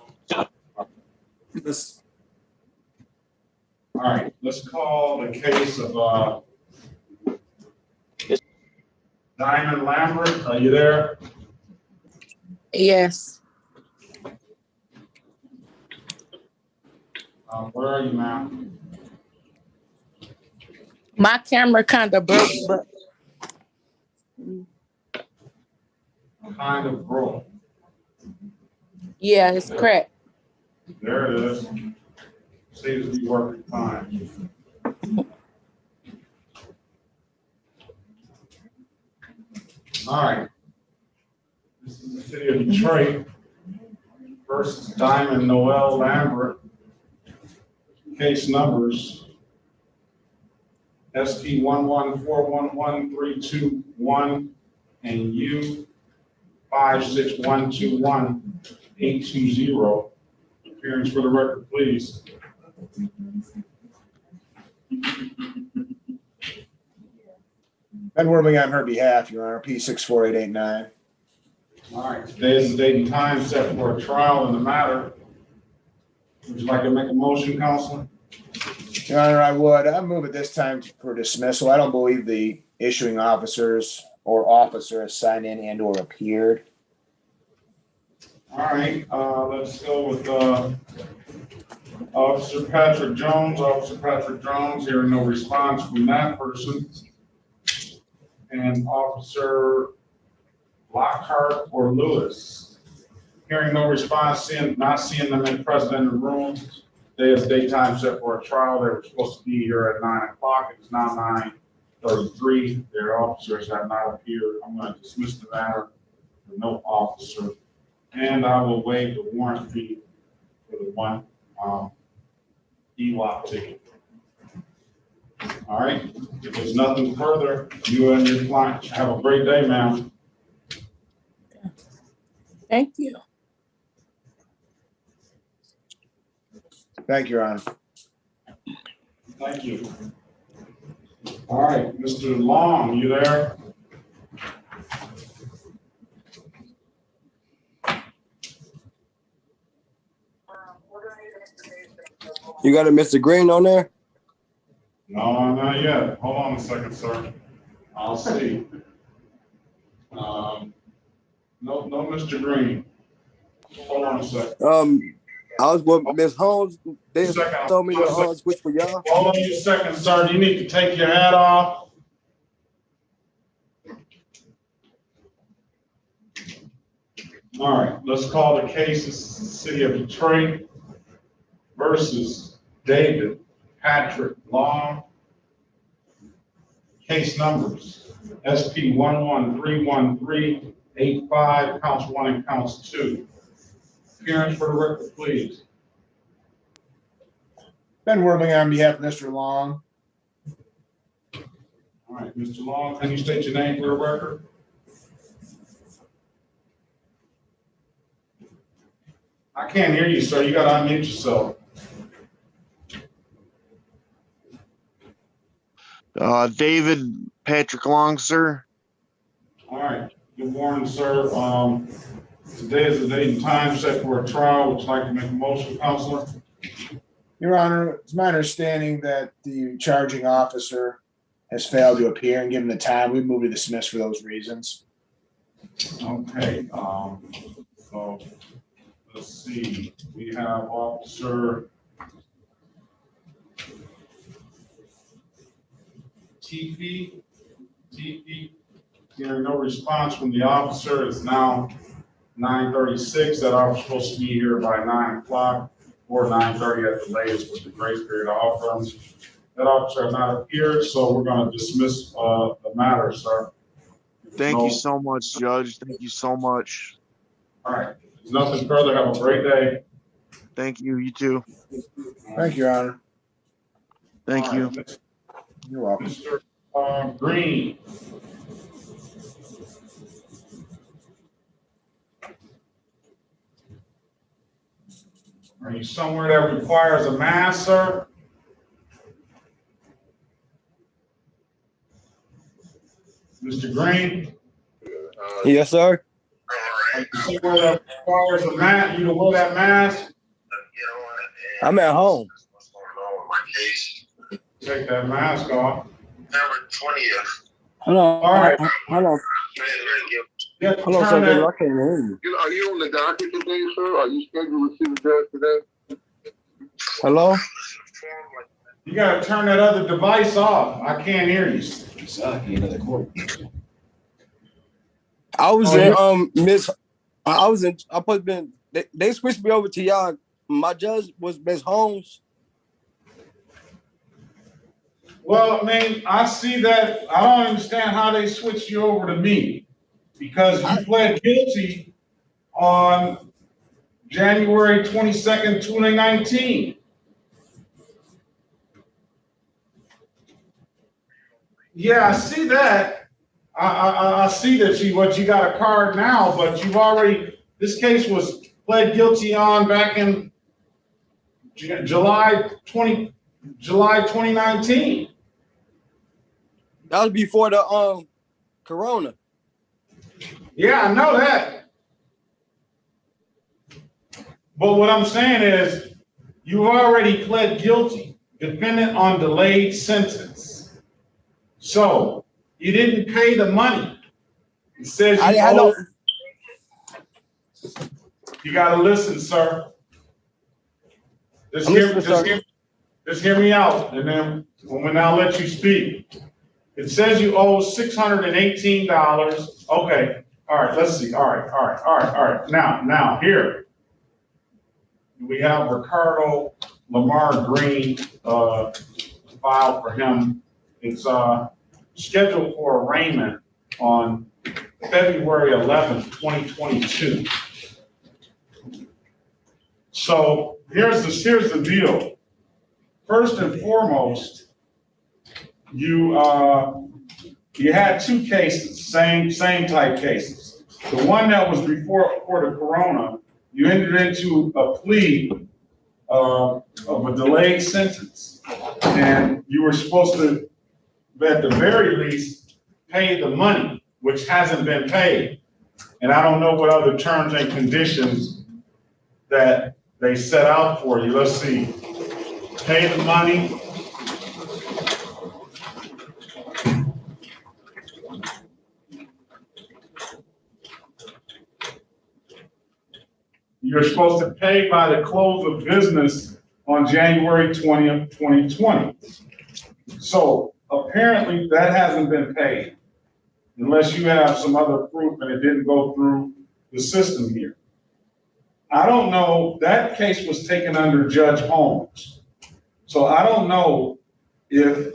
S11: Yes.
S3: All right. Let's call the case of Diamond Lambert. Are you there?
S13: Yes.
S3: Where are you, ma'am?
S13: My camera kind of broke, but
S3: Kind of broke.
S13: yeah, it's cracked.
S3: There it is. Seems to be working fine. All right. This is the city of Detroit versus Diamond Noel Lambert. Case numbers SP 1141131 and U 56121-820. Appearance for the record, please.
S5: Ben Worming on her behalf, Your Honor, P64889.
S3: All right, today is the date and time set for a trial in the matter. Would you like to make a motion, Counselor?
S5: Your Honor, I would. I move at this time for dismissal. I don't believe the issuing officers or officer has signed in and or appeared.
S3: All right, let's go with Officer Patrick Jones. Officer Patrick Jones, hearing no response from that person. And Officer Lockhart or Lewis. Hearing no response, not seeing them present in the room. Today is daytime set for a trial. They were supposed to be here at 9 o'clock. It's now 9:33. Their officers have not appeared. I'm going to dismiss the matter with no officer. And I will waive the warrant fee for the one EWAP ticket. All right, if there's nothing further, you and your client have a great day, ma'am.
S13: Thank you.
S5: Thank you, Your Honor.
S3: Thank you. All right, Mr. Long, you there?
S21: You got a Mr. Green on there?
S3: No, not yet. Hold on a second, sir. I'll see. No, Mr. Green. Hold on a second.
S21: I was with Ms. Holmes. They told me to switch for y'all.
S3: Hold on a second, sir. You need to take your hat off. All right, let's call the case. This is the city of Detroit versus David Patrick Long. Case numbers SP 1131385, counts 1 and counts 2. Appearance for the record, please.
S5: Ben Worming on behalf of Mr. Long.
S3: All right, Mr. Long, can you state your name for the record? I can't hear you, sir. You got to unmute yourself.
S22: David Patrick Long, sir.
S3: All right. Good morning, sir. Today is the date and time set for a trial. Would you like to make a motion, Counselor?
S5: Your Honor, it's my understanding that the charging officer has failed to appear, and given the time, we move to dismiss for those reasons.
S3: Okay, so let's see, we have Officer Teefee. Hearing no response from the officer, it's now 9:36. That officer's supposed to be here by 9 o'clock or 9:30 at the latest with the grace period offer. That officer has not appeared, so we're gonna dismiss, the matter, sir.
S22: Thank you so much, Judge. Thank you so much.
S3: All right, there's nothing further. Have a great day.
S22: Thank you. You too.
S5: Thank you, Your Honor.
S22: Thank you.
S5: You're welcome.
S3: Mr. Green. Are you somewhere that requires a mask, sir? Mr. Green?
S21: Yes, sir.
S3: Are you somewhere that requires a mask, you to wear that mask?
S21: I'm at home.
S3: Take that mask off.
S21: Hold on.
S3: All right.
S21: Hold on.
S3: Yeah,
S21: Hold on,
S3: turn
S21: sir.
S3: that-
S21: I can't hear you.
S16: Are you on the docket today, sir? Are you scheduled to see the judge today?
S21: Hello?
S3: You gotta turn that other device off. I can't hear you.
S21: I was
S3: Oh,
S21: in Miss. I was in. I put been. They switched me over to y'all. My judge was Miss Holmes.
S3: Well, I mean, I see that. I don't understand how they switched you over to me because you pled guilty on January 22nd, 2019. Yeah, I see that. I see that you got a card now, but you've already, this case was pled guilty on back in July 2019.
S21: That was before the Corona.
S3: Yeah, I know that. But what I'm saying is, you already pled guilty, dependent on delayed sentence. So you didn't pay the money. It says you owe. You gotta listen, sir. Just hear me out, and then when I'll let you speak. It says you owe $618. Okay, all right, let's see. All right. Now, here. We have Ricardo Lamar Green, filed for him. It's, scheduled for arraignment on February 11th, 2022. So here's the deal. First and foremost, you had two cases, same type cases. The one that was before the Corona, you entered into a plea of a delayed sentence, and you were supposed to, at the very least, pay the money, which hasn't been paid. And I don't know what other terms and conditions that they set out for you. Let's see. Pay the money. You're supposed to pay by the close of business on January 20th, 2020. So apparently that hasn't been paid unless you have some other proof and it didn't go through the system here. I don't know, that case was taken under Judge Holmes. So I don't know if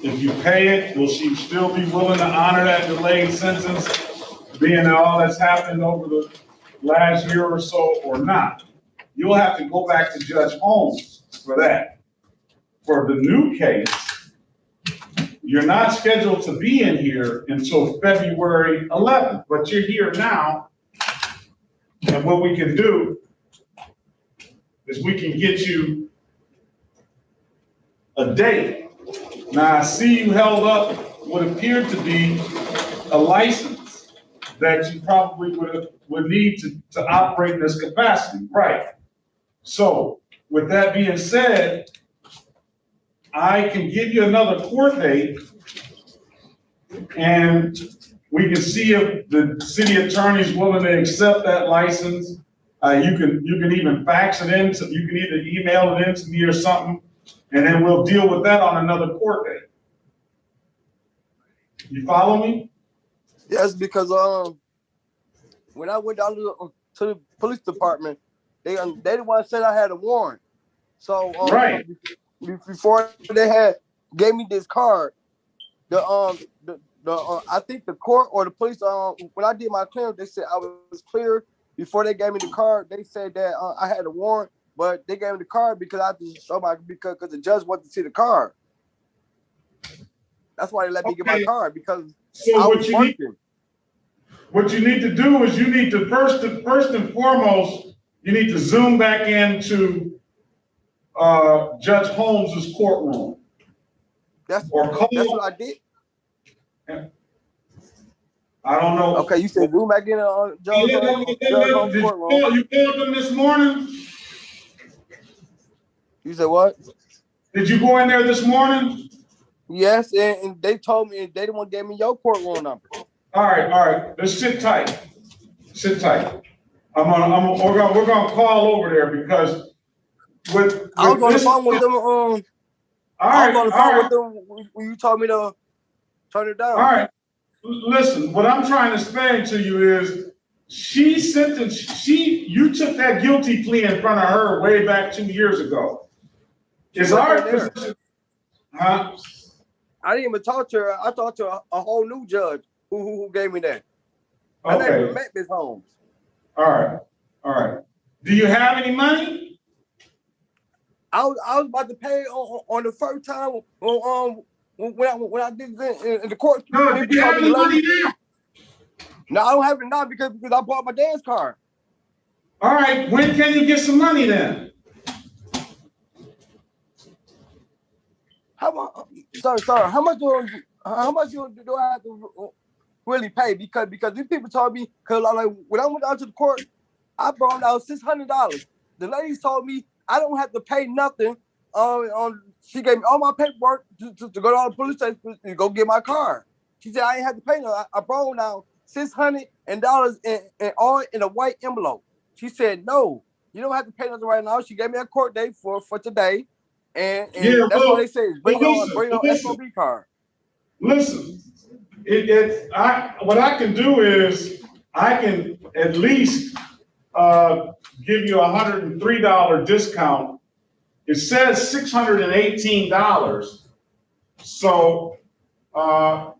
S3: you pay it, will she still be willing to honor that delayed sentence, being that all that's happened over the last year or so, or not? You'll have to go back to Judge Holmes for that. For the new case, you're not scheduled to be in here until February 11th, but you're here now. And what we can do is we can get you a date. Now, I see you held up what appeared to be a license that you probably would need to operate in this capacity, right? So with that being said, I can give you another court date, and we can see if the city attorney is willing to accept that license. You can even fax it in, so you can either email it in to me or something, and then we'll deal with that on another court date. You follow me?
S21: Yes, because when I went down to the police department, they the one said I had a warrant. So
S3: right.
S21: So before they gave me this card, I think the court or the police when I did my clearance, they said I was clear. Before they gave me the card, they said that I had a warrant, but they gave me the card because I had to show because the judge wanted to see the card. That's why they let me get my card, because
S3: So
S21: I
S3: what
S21: was
S3: you
S21: working.
S3: what you need to do is you need to first and foremost, you need to zoom back into Judge Holmes's courtroom.
S21: That's what I did.
S3: I don't know.
S21: Okay, you said zoom back in on Judge Holmes' courtroom.
S3: You called them this morning?
S21: You said what?
S3: Did you go in there this morning?
S21: Yes, and they told me they the one gave me your courtroom number.
S3: All right. Let's sit tight. Sit tight. We're gonna call over there because with
S21: I was on the phone with them. I was on the phone with them when you told me to turn it down.
S3: All right. Listen, what I'm trying to explain to you is you took that guilty plea in front of her way back 2 years ago. Is our position, huh?
S21: I didn't even talk to her. I talked to a whole new judge who gave me that.
S3: Okay.
S21: I never even met Ms. Holmes.
S3: All right. Do you have any money?
S21: I was about to pay on the first time when I did it in the court.
S3: No, do you have any money now?
S21: No, I don't have it now because I bought my dance card.
S3: All right, when can you get some money then?
S21: Sorry. How much do I have to really pay? Because these people told me, because like when I went out to the court, I brought out $600. The ladies told me I don't have to pay nothing. She gave me all my paperwork to go down to the police station to go get my car. She said I ain't have to pay no. I brought now $600 and all in a white envelope. She said no, you don't have to pay nothing right now. She gave me a court date for today, and that's what they say is bring your SOB card.
S3: Listen, what I can do is I can at least give you $103 discount. It says $618. So, but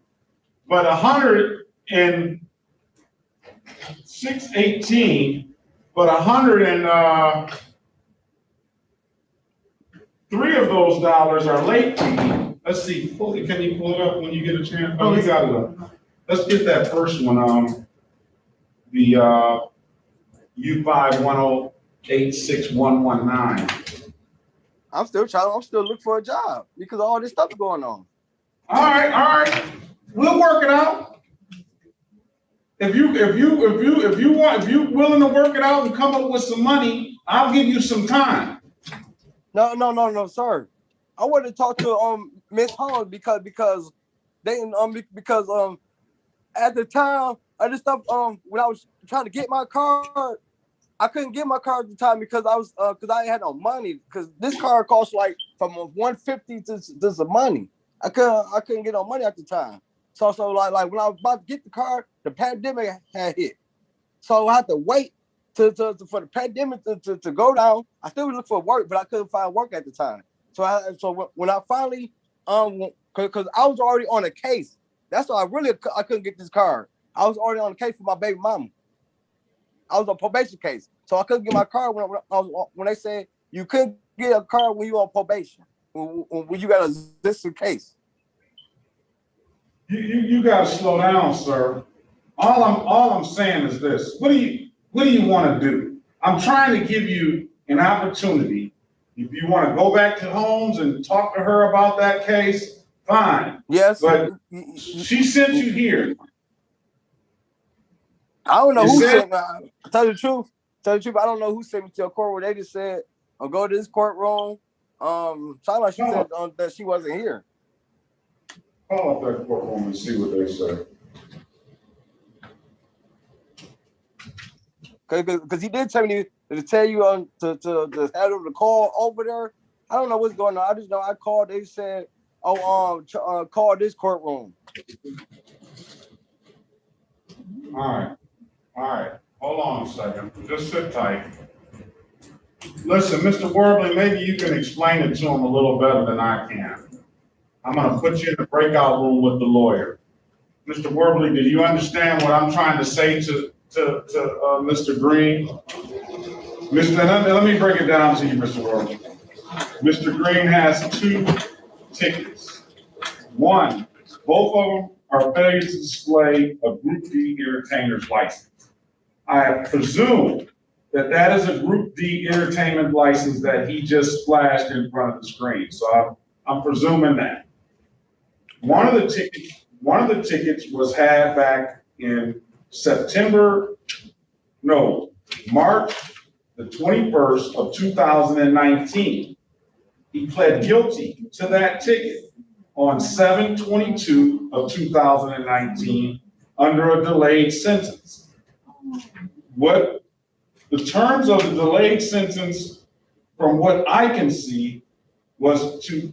S3: 618, but 103 of those dollars are late fee. Let's see. Can you pull it up when you get a chance? Oh, you got it up. Let's get that first one. The U51086119.
S21: I'm still looking for a job because all this stuff is going on.
S3: All right. We'll work it out. If you're willing to work it out and come up with some money, I'll give you some time.
S21: No, sir. I want to talk to Miss Holmes because they at the time I just stopped when I was trying to get my card, I couldn't get my card at the time because I ain't had no money, because this card cost like from $150 to some money. I couldn't get no money at the time. So like when I was about to get the card, the pandemic had hit. So I had to wait for the pandemic to go down. I still was looking for work, but I couldn't find work at the time. So when I finally because I was already on a case. That's why I couldn't get this card. I was already on a case for my baby mama. I was on probation case, so I couldn't get my card when they said you couldn't get a card when you on probation, when you got a existing case.
S3: You got to slow down, sir. All I'm saying is this: what do you want to do? I'm trying to give you an opportunity. If you want to go back to Holmes and talk to her about that case, fine.
S21: Yes,
S3: but she sent you here.
S21: I don't know who sent me. Tell you the truth, I don't know who sent me to your court. They just said go to this courtroom. Sound like she said that she wasn't here.
S3: Call up that courtroom and see what they say.
S21: Because he did tell me to tell you to handle the call over there. I don't know what's going on. I just know I called. They said, call this courtroom.
S3: All right. Hold on a second. Just sit tight. Listen, Mr. Worbley, maybe you can explain it to him a little better than I can. I'm going to put you in the breakout room with the lawyer. Mr. Worbley, do you understand what I'm trying to say to Mr. Green? Let me break it down to you, Mr. Worbley. Mr. Green has 2 tickets. One, both of them are failure to display a Group D entertainer's license. I presume that is a Group D entertainment license that he just flashed in front of the screen. So I'm presuming that. One of the tickets was had back in March the 21st of 2019. He pled guilty to that ticket on 7/22 of 2019 under a delayed sentence. What the terms of the delayed sentence, from what I can see, was to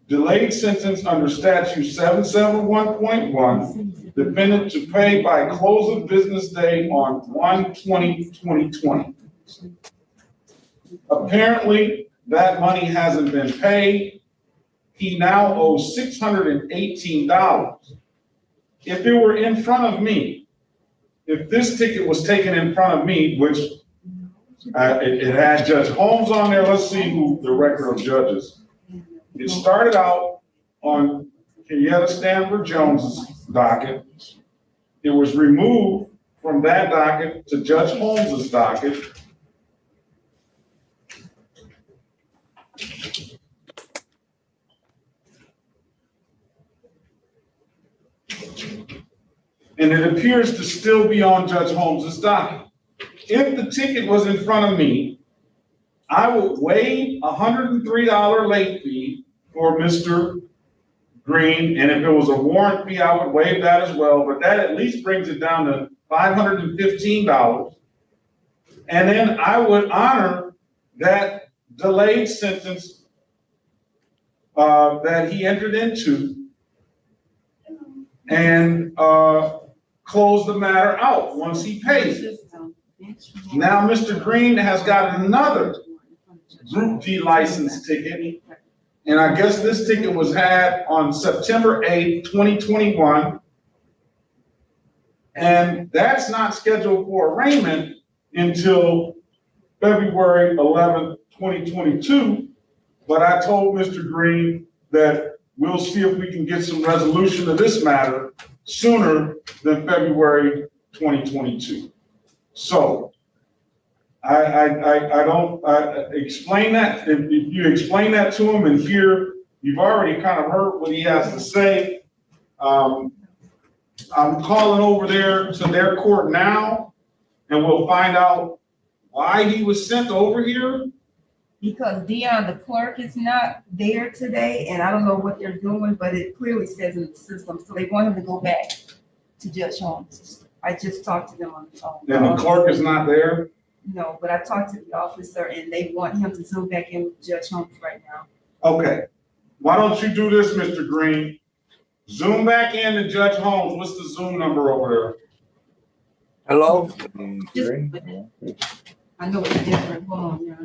S3: delayed sentence under statute 771.1, defendant to pay by close of business day on 1/20/2020. Apparently, that money hasn't been paid. He now owes $618. If it were in front of me, if this ticket was taken in front of me, which it had Judge Holmes on there, let's see who the record of judges. It started out on Kenyatta Stanford Jones's docket. It was removed from that docket to Judge Holmes's docket. And it appears to still be on Judge Holmes's docket. If the ticket was in front of me, I would waive a $103 late fee for Mr. Green, and if it was a warrant fee, I would waive that as well, but that at least brings it down to $515. And then I would honor that delayed sentence that he entered into and close the matter out once he pays it. Now, Mr. Green has got another Group D license ticket, and I guess this ticket was had on September 8th, 2021, and that's not scheduled for arraignment until February 11th, 2022, but I told Mr. Green that we'll see if we can get some resolution of this matter sooner than February 2022. So I don't explain that. If you explain that to him and hear, you've already kind of heard what he has to say. I'm calling over there to their court now, and we'll find out why he was sent over here.
S9: Because Dion, the clerk, is not there today, and I don't know what they're doing, but it clearly says in the system. So they want him to go back to Judge Holmes. I just talked to them on the phone.
S3: And the clerk is not there?
S9: No, but I talked to the officer, and they want him to zoom back in with Judge Holmes right now.
S3: Okay. Why don't you do this, Mr. Green? Zoom back in to Judge Holmes. What's the Zoom number over there?
S21: Hello?
S9: I know it's different. Hold on, yeah.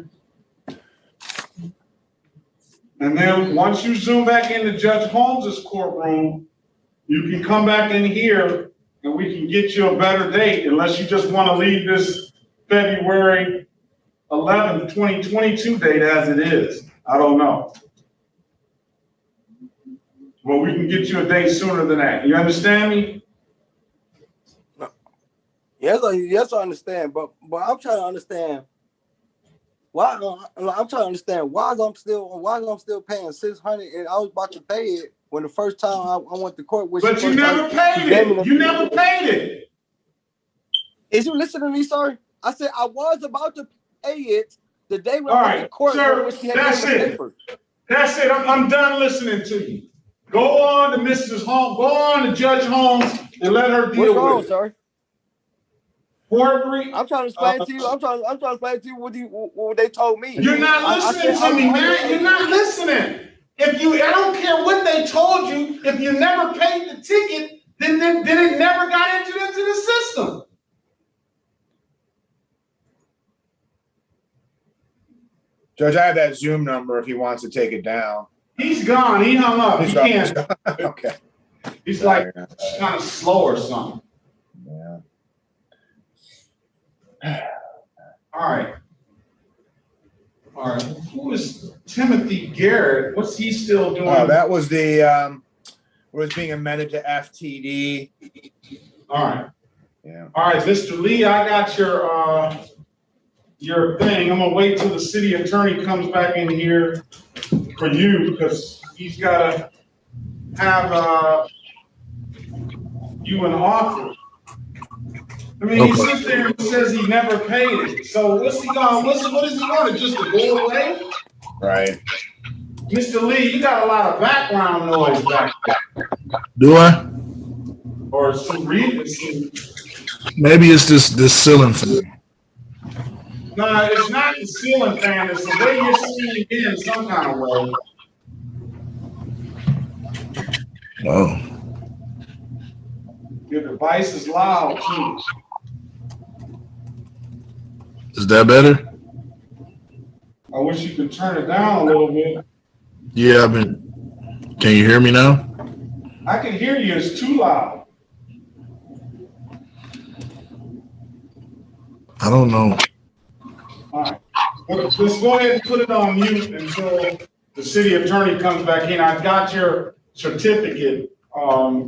S3: And then once you zoom back into Judge Holmes's courtroom, you can come back in here and we can get you a better date, unless you just want to leave this February 11th, 2022 date as it is. I don't know. Well, we can get you a date sooner than that. You understand me?
S21: Yes, I understand, but I'm trying to understand why. I'm trying to understand why I'm still paying $600, and I was about to pay it when the first time I went to court.
S3: But you never paid it. You never paid it.
S21: Is you listening to me, sir? I said I was about to pay it The day when
S3: All
S21: I went to
S3: right,
S21: court,
S3: sir,
S21: when she had
S3: that's
S21: given the
S3: it.
S21: paper.
S3: That's it. I'm done listening to you. Go on to Mrs. Holmes, go on to Judge Holmes and let her deal
S21: What's wrong,
S3: with it.
S21: sir?
S3: 4-3.
S21: I'm trying to explain to you. I'm trying to explain to you what they told me.
S3: You're not listening to me, man. You're not listening. I don't care what they told you. If you never paid the ticket, then it never got entered into the system.
S5: Judge, I have that Zoom number if he wants to take it down.
S3: He's gone. He hung up.
S5: He's
S3: He
S5: gone.
S3: can't.
S5: Okay.
S3: He's like kind of slow or something.
S5: Yeah.
S3: All right. All right. Who is Timothy Garrett? What's he still doing?
S5: Oh, that was the was being amended to FTD.
S3: All right.
S5: Yeah.
S3: All right, Mr. Lee, I got your thing. I'm gonna wait till the city attorney comes back in here for you because he's gotta have you an offer. I mean, he sits there and says he never paid it. So what's he going? What does he want? Just to go away?
S5: Right.
S3: Mr. Lee, you got a lot of background noise back there.
S14: Do I?
S3: Or some reason.
S14: Maybe it's this ceiling fan.
S3: No, it's not the ceiling fan. It's the way you're seeing it in some kind of way.
S14: Oh.
S3: Your device is loud too.
S14: Is that better?
S3: I wish you could turn it down a little bit.
S14: Yeah, can you hear me now?
S3: I can hear you. It's too loud.
S14: I don't know.
S3: All right. Let's go ahead and put it on mute until the city attorney comes back in. I've got your certificate for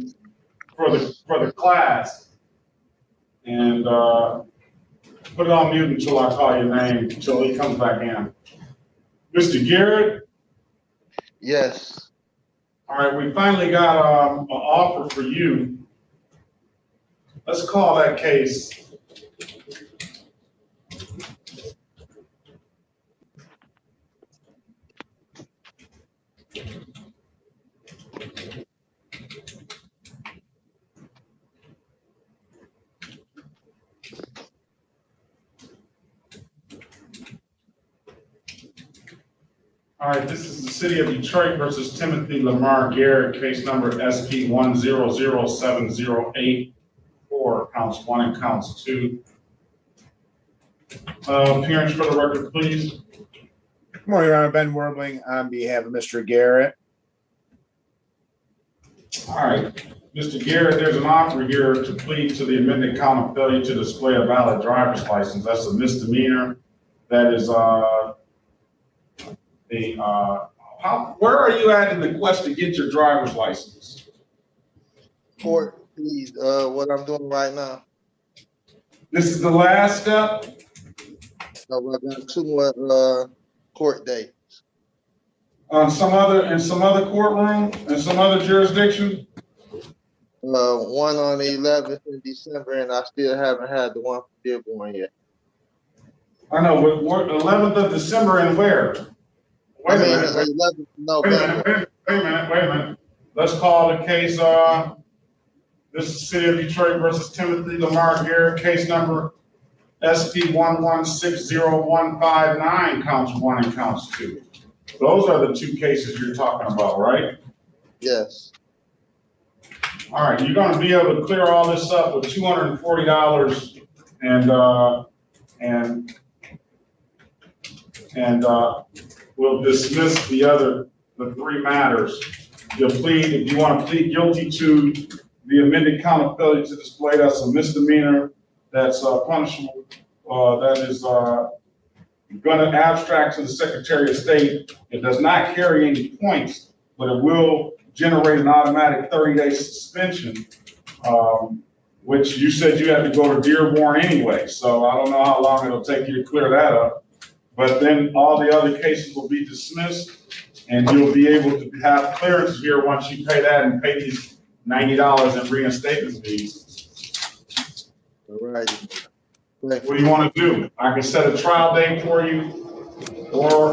S3: the class. And put it on mute until I call your name, until he comes back in. Mr. Garrett?
S18: Yes.
S3: All right, we finally got an offer for you. Let's call that case. All right, this is the City of Detroit versus Timothy Lamar Garrett, case number SP 1007084, counts 1 and counts 2. Appearance for the record, please.
S5: Good morning, Your Honor. Ben Werbling on behalf of Mr. Garrett.
S3: All right, Mr. Garrett, there's an offer here to plead to the amended count of failure to display a valid driver's license. That's a misdemeanor. That is where are you at in the quest to get your driver's license?
S18: Court, please. What I'm doing right now.
S3: This is the last step.
S18: So I got 2 more court dates.
S3: In some other courtroom, in some other jurisdiction.
S18: One on the 11th in December, and I still haven't had the one for Dearborn yet.
S3: I know. 11th of December and where? Wait a minute.
S18: 11th November.
S3: Wait a minute. Let's call the case. This is City of Detroit versus Timothy Lamar Garrett, case number SP 1160159, counts 1 and counts 2. Those are the 2 cases you're talking about, right?
S18: Yes.
S3: All right, you're going to be able to clear all this up with $240 and we'll dismiss the 3 matters. You'll plead, if you want to plead guilty to the amended count of failure to display, that's a misdemeanor, that's punishable, that is going to abstract to the Secretary of State. It does not carry any points, but it will generate an automatic 30-day suspension, which you said you had to go to Dearborn anyway. So I don't know how long it'll take you to clear that up. But then all the other cases will be dismissed, and you'll be able to have clearance here once you pay that and pay these $90 in reinstatement fees.
S18: All right.
S3: What do you want to do? I can set a trial date for you Or,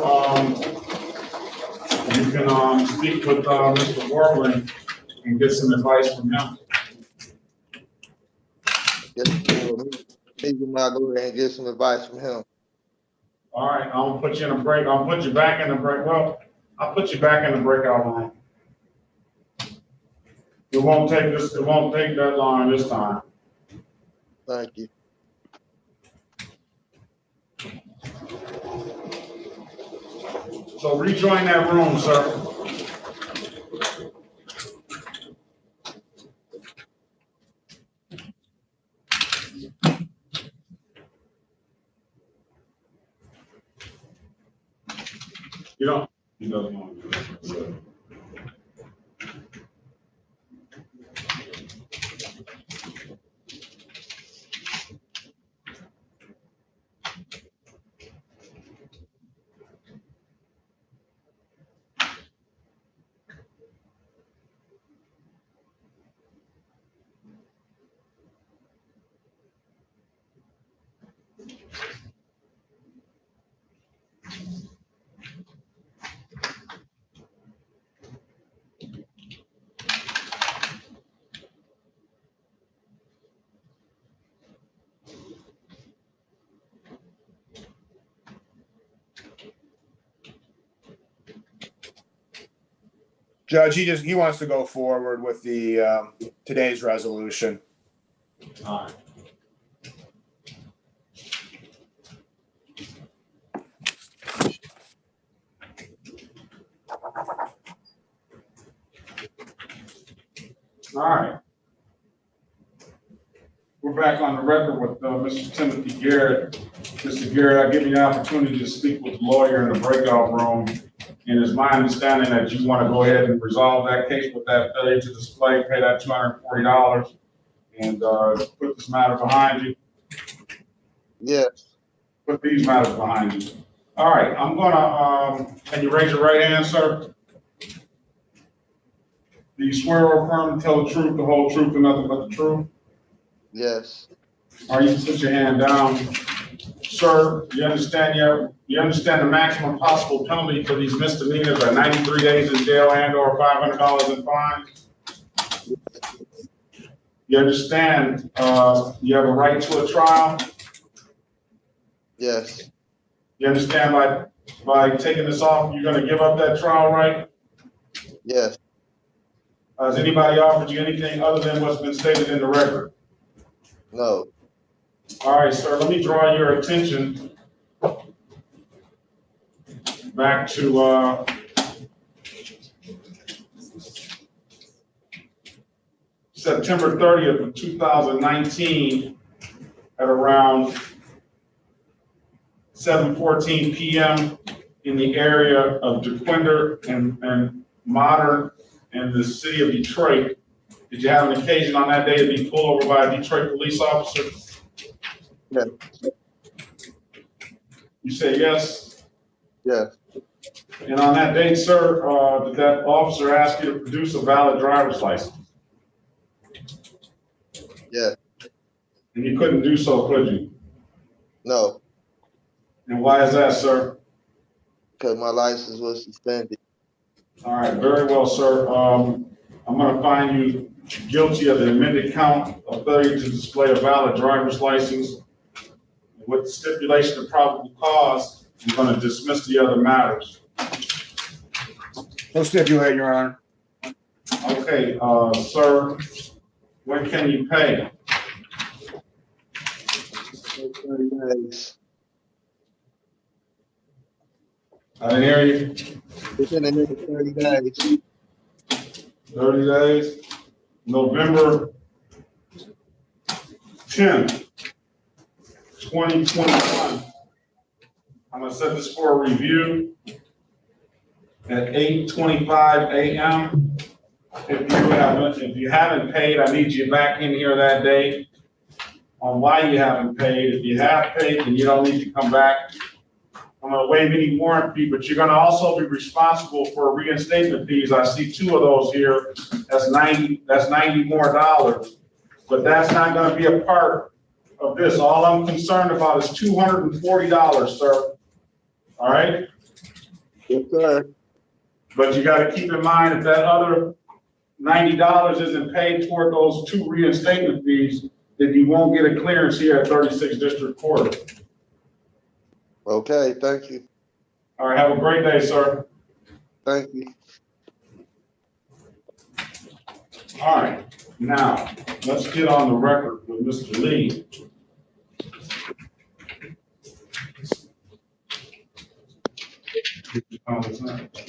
S3: you can, speak with, Mr. Warland and get some advice from him.
S18: Yes, maybe I'll go ahead and get some advice from him.
S3: All right, I'll put you in a break. I'll put you back in the break. Well, I'll put you back in the breakout room. It won't take that long this time.
S18: Thank you.
S3: So rejoin that room, sir. He doesn't want to do that.
S5: Judge, he wants to go forward with the today's resolution.
S3: All right. All right. We're back on the record with Mr. Timothy Garrett. Mr. Garrett, I give you the opportunity to speak with the lawyer in the breakout room. And it's my understanding that you want to go ahead and resolve that case with that failure to display, pay that $240, and put this matter behind you.
S18: Yes.
S3: Put these matters behind you. All right, I'm gonna, can you raise your right hand, sir? Do you swear or affirm to tell the truth, the whole truth, and nothing but the truth?
S18: Yes.
S3: All right, you can put your hand down. Sir, you understand the maximum possible penalty for these misdemeanors are 93 days in jail and or $500 in fines? You understand you have a right to a trial?
S18: Yes.
S3: You understand by taking this off, you're gonna give up that trial right?
S18: Yes.
S3: Has anybody offered you anything other than what's been stated in the record?
S18: No.
S3: All right, sir, let me draw your attention back to September 30th of 2019 at around 7:14 p.m. in the area of DeQuinder and Modern in the city of Detroit. Did you have an occasion on that day to be pulled over by a Detroit police officer?
S18: Yes.
S3: You say yes?
S18: Yes.
S3: And on that date, sir, did that officer ask you to produce a valid driver's license?
S18: Yes.
S3: And you couldn't do so, could you?
S18: No.
S3: And why is that, sir?
S18: Because my license was suspended.
S3: All right, very well, sir. I'm going to find you guilty of the amended count of failure to display a valid driver's license. With the stipulation of probable cause, I'm going to dismiss the other matters.
S5: No stipulate, Your Honor.
S3: Okay, sir, when can you pay?
S18: 30 days.
S3: I didn't hear you.
S18: Within the next 30 days.
S3: 30 days? November 10th, 2021. I'm going to set this for a review at 8:25 a.m. If you haven't paid, I need you back in here that day on why you haven't paid. If you have paid, then you don't need to come back. I'm going to waive any warrant fee, but you're going to also be responsible for reinstatement fees. I see 2 of those here. That's 90 more dollars. But that's not going to be a part of this. All I'm concerned about is $240, sir. All right?
S7: Yes, sir.
S3: But you gotta keep in mind if that other $90 isn't paid toward those 2 reinstatement fees, then you won't get a clearance here at 36 District Court.
S18: Okay, thank you.
S3: All right, have a great day, sir.
S18: Thank you.
S3: All right, now, let's get on the record with Mr. Lee.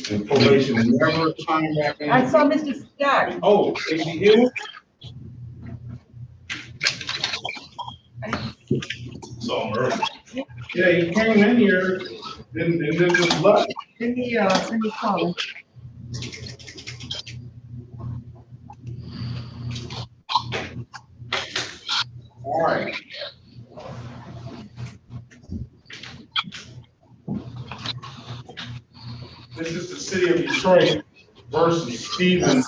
S3: And probation never time back in.
S9: I saw Mr. Scott.
S3: Oh, is he here? So early. Yeah, he came in here and then just left.
S9: Let me call him.
S3: All right. This is the city of Detroit versus Stephen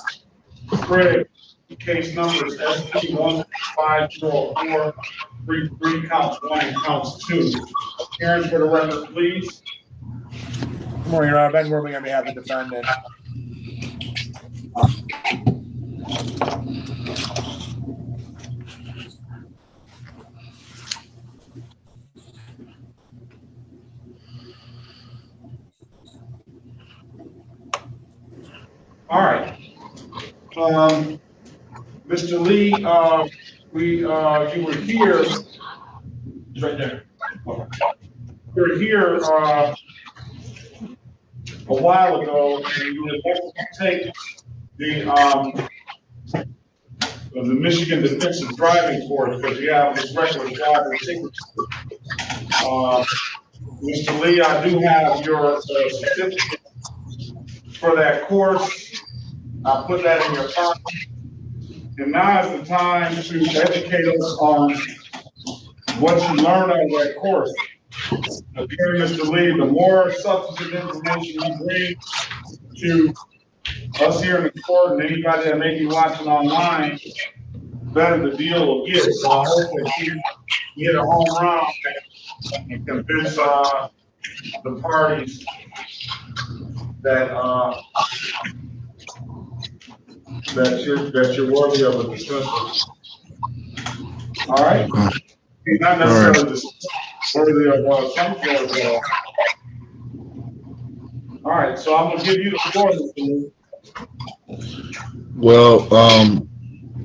S3: Craig. Case number is SP 15043, counts 1 and counts 2. Appearance for the record, please.
S5: Good morning, Your Honor. Ben Worming on behalf of the defendant.
S3: All right. Mr. Lee, you were here. It's right there. You were here a while ago, and you were able to take the Michigan defensive driving course because you have this regular driver ticket. Mr. Lee, I do have your certificate for that course. I put that in your pocket. And now is the time to educate us on what you learned out of that course. Again, Mr. Lee, the more substantive information you bring to us here in the court and anybody that may be watching online, the better the deal will get. So I hope that you get a home run and convince the parties that you're worthy of a discussion. All right? He's not necessarily worthy of some sort of. All right, so I'm gonna give you the floor, Mr. Lee.
S14: Well,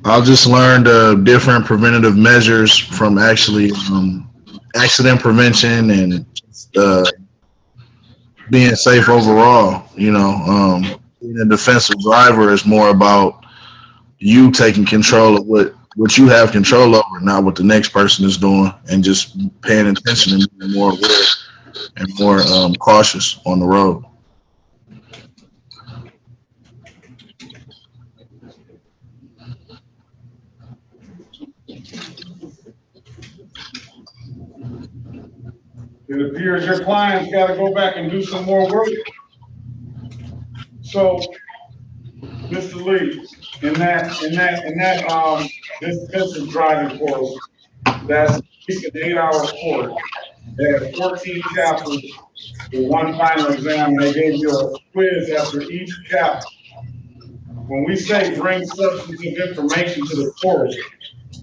S14: I'll just learn the different preventative measures from actually accident prevention and being safe overall. You know, being a defensive driver is more about you taking control of what you have control over, not what the next person is doing, and just paying attention and being more aware and more cautious on the road.
S3: It appears your client's got to go back and do some more work. So, Mr. Lee, in that this defensive driving course, that's an 8-hour course. They had 14 chapters with 1 final exam, and they gave you a quiz after each chapter. When we say bring substantive information to the course,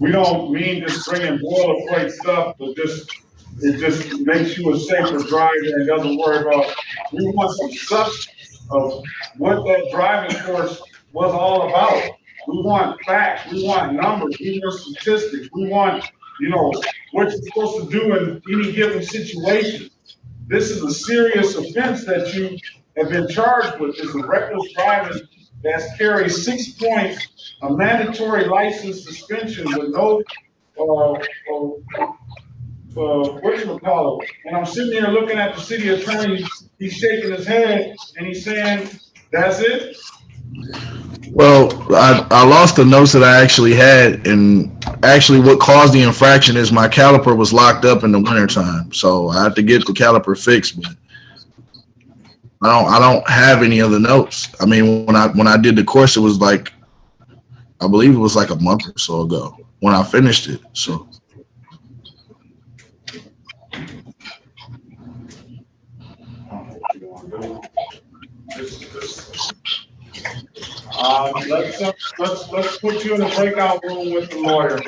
S3: we don't mean just bringing boilerplate stuff, but it just makes you a safer driver and doesn't worry about. We want some substance of what that driving course was all about. We want facts, we want numbers, we want statistics, we want, what you're supposed to do in any given situation. This is a serious offense that you have been charged with. It's a reckless driving that carries 6 points, a mandatory license suspension with no, and I'm sitting here looking at the city attorney, he's shaking his head and he's saying, that's it?
S14: Well, I lost the notes that I actually had, and actually what caused the infraction is my caliper was locked up in the wintertime. So I had to get the caliper fixed, but I don't have any of the notes. I mean, when I did the course, it was like, I believe it was like a month or so ago when I finished it. So.
S3: Let's put you in a breakout room with the lawyer.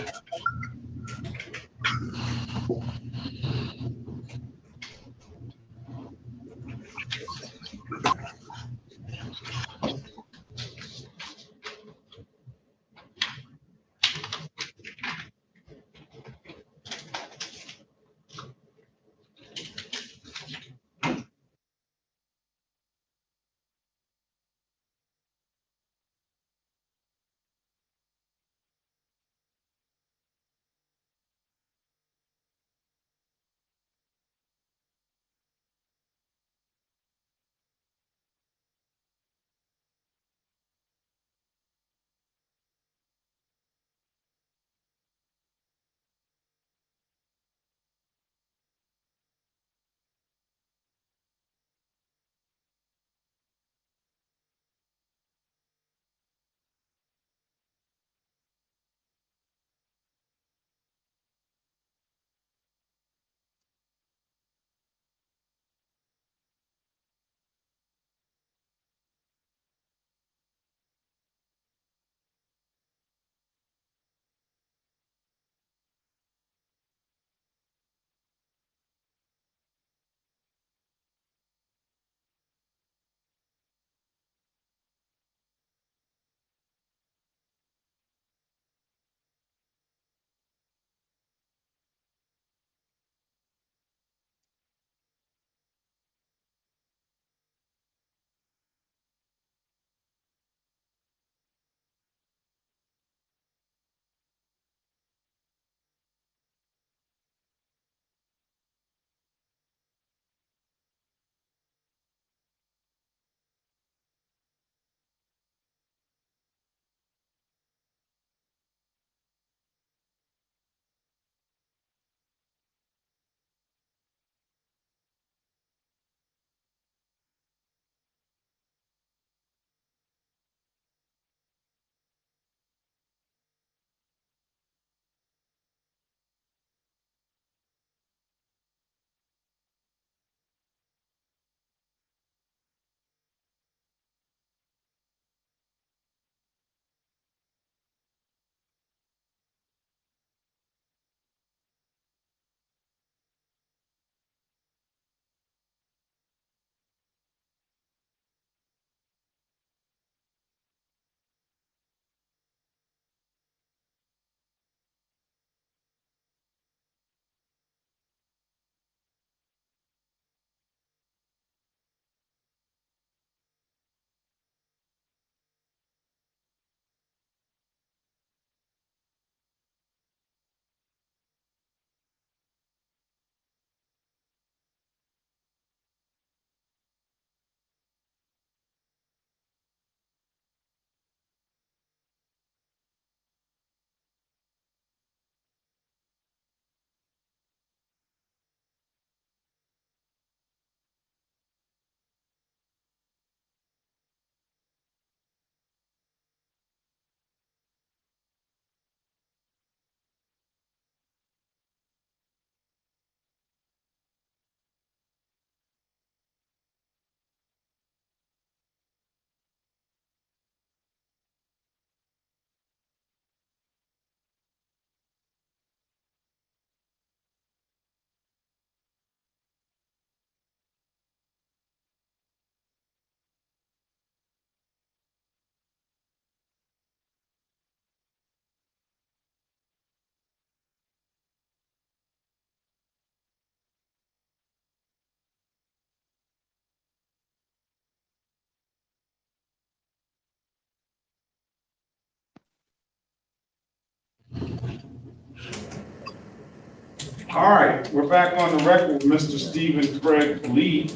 S3: All right, we're back on the record with Mr. Stephen Craig Lee.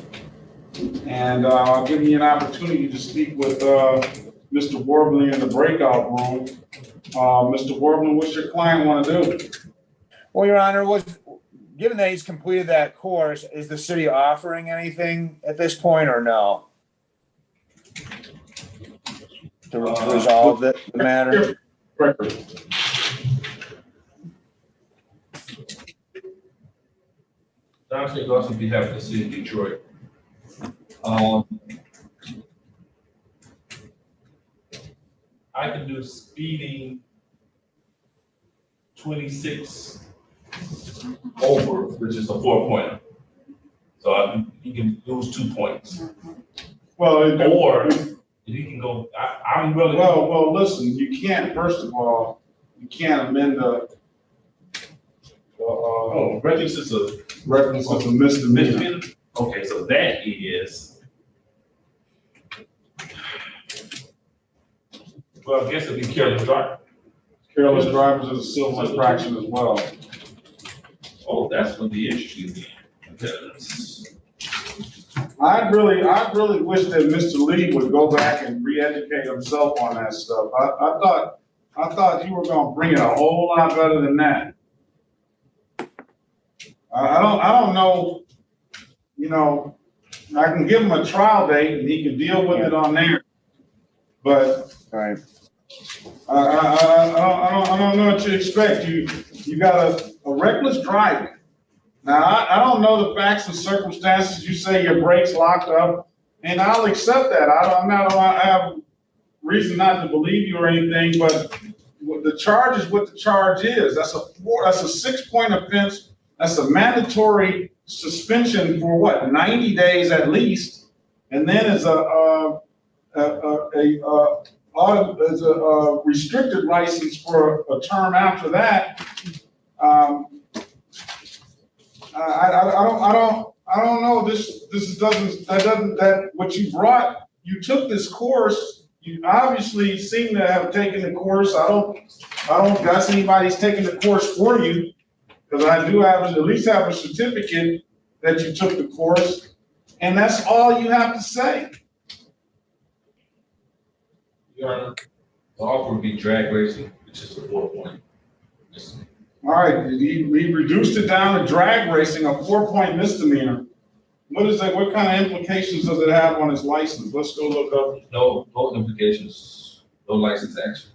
S3: And I'll give you an opportunity to speak with Mr. Warbling in the breakout room. Mr. Warbling, what's your client want to do?
S5: Well, Your Honor, given that he's completed that course, is the city offering anything at this point or no? To resolve the matter?
S19: Dante Goss on behalf of the city of Detroit. I can do speeding 26 over, which is a 4-pointer. So you can lose 2 points.
S3: Well,
S19: or if you can go, I'm really.
S3: Well, listen, you can't, first of all, you can't amend the.
S19: Reckless is
S3: a misdemeanor.
S19: Okay, so that is. Well, I guess it'd be careless driving.
S3: Careless drivers is a civil infraction as well.
S19: Oh, that's going to be interesting. Because
S3: I really wish that Mr. Lee would go back and re-educate himself on that stuff. I thought you were gonna bring it a whole lot better than that. I don't know, you know, I can give him a trial date and he can deal with it on there. But
S5: right.
S3: I don't know what you expect. You got a reckless driving. Now, I don't know the facts and circumstances. You say your brakes locked up, and I'll accept that. I have reason not to believe you or anything, but the charge is what the charge is. That's a 6-point offense. That's a mandatory suspension for what, 90 days at least, and then as a restricted license for a term after that. I don't know. That what you brought, you took this course. You obviously seem to have taken the course. I don't guess anybody's taking the course for you, because I do have at least have a certificate that you took the course, and that's all you have to say.
S19: Your Honor, the offer would be drag racing, which is a 4-point.
S3: All right, he reduced it down to drag racing, a 4-point misdemeanor. What is that? What kind of implications does it have on his license? Let's go look up.
S19: No implications, no license action.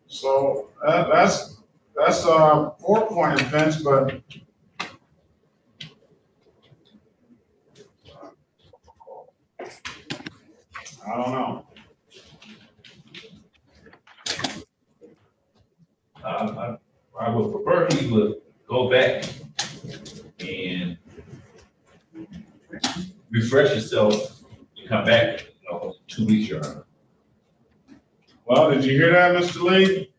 S3: So that's a 4-point offense, but I don't know.
S19: I would prefer he would go back and refresh yourself and come back, 2 weeks, Your Honor.
S3: Well, did you hear that, Mr. Lee?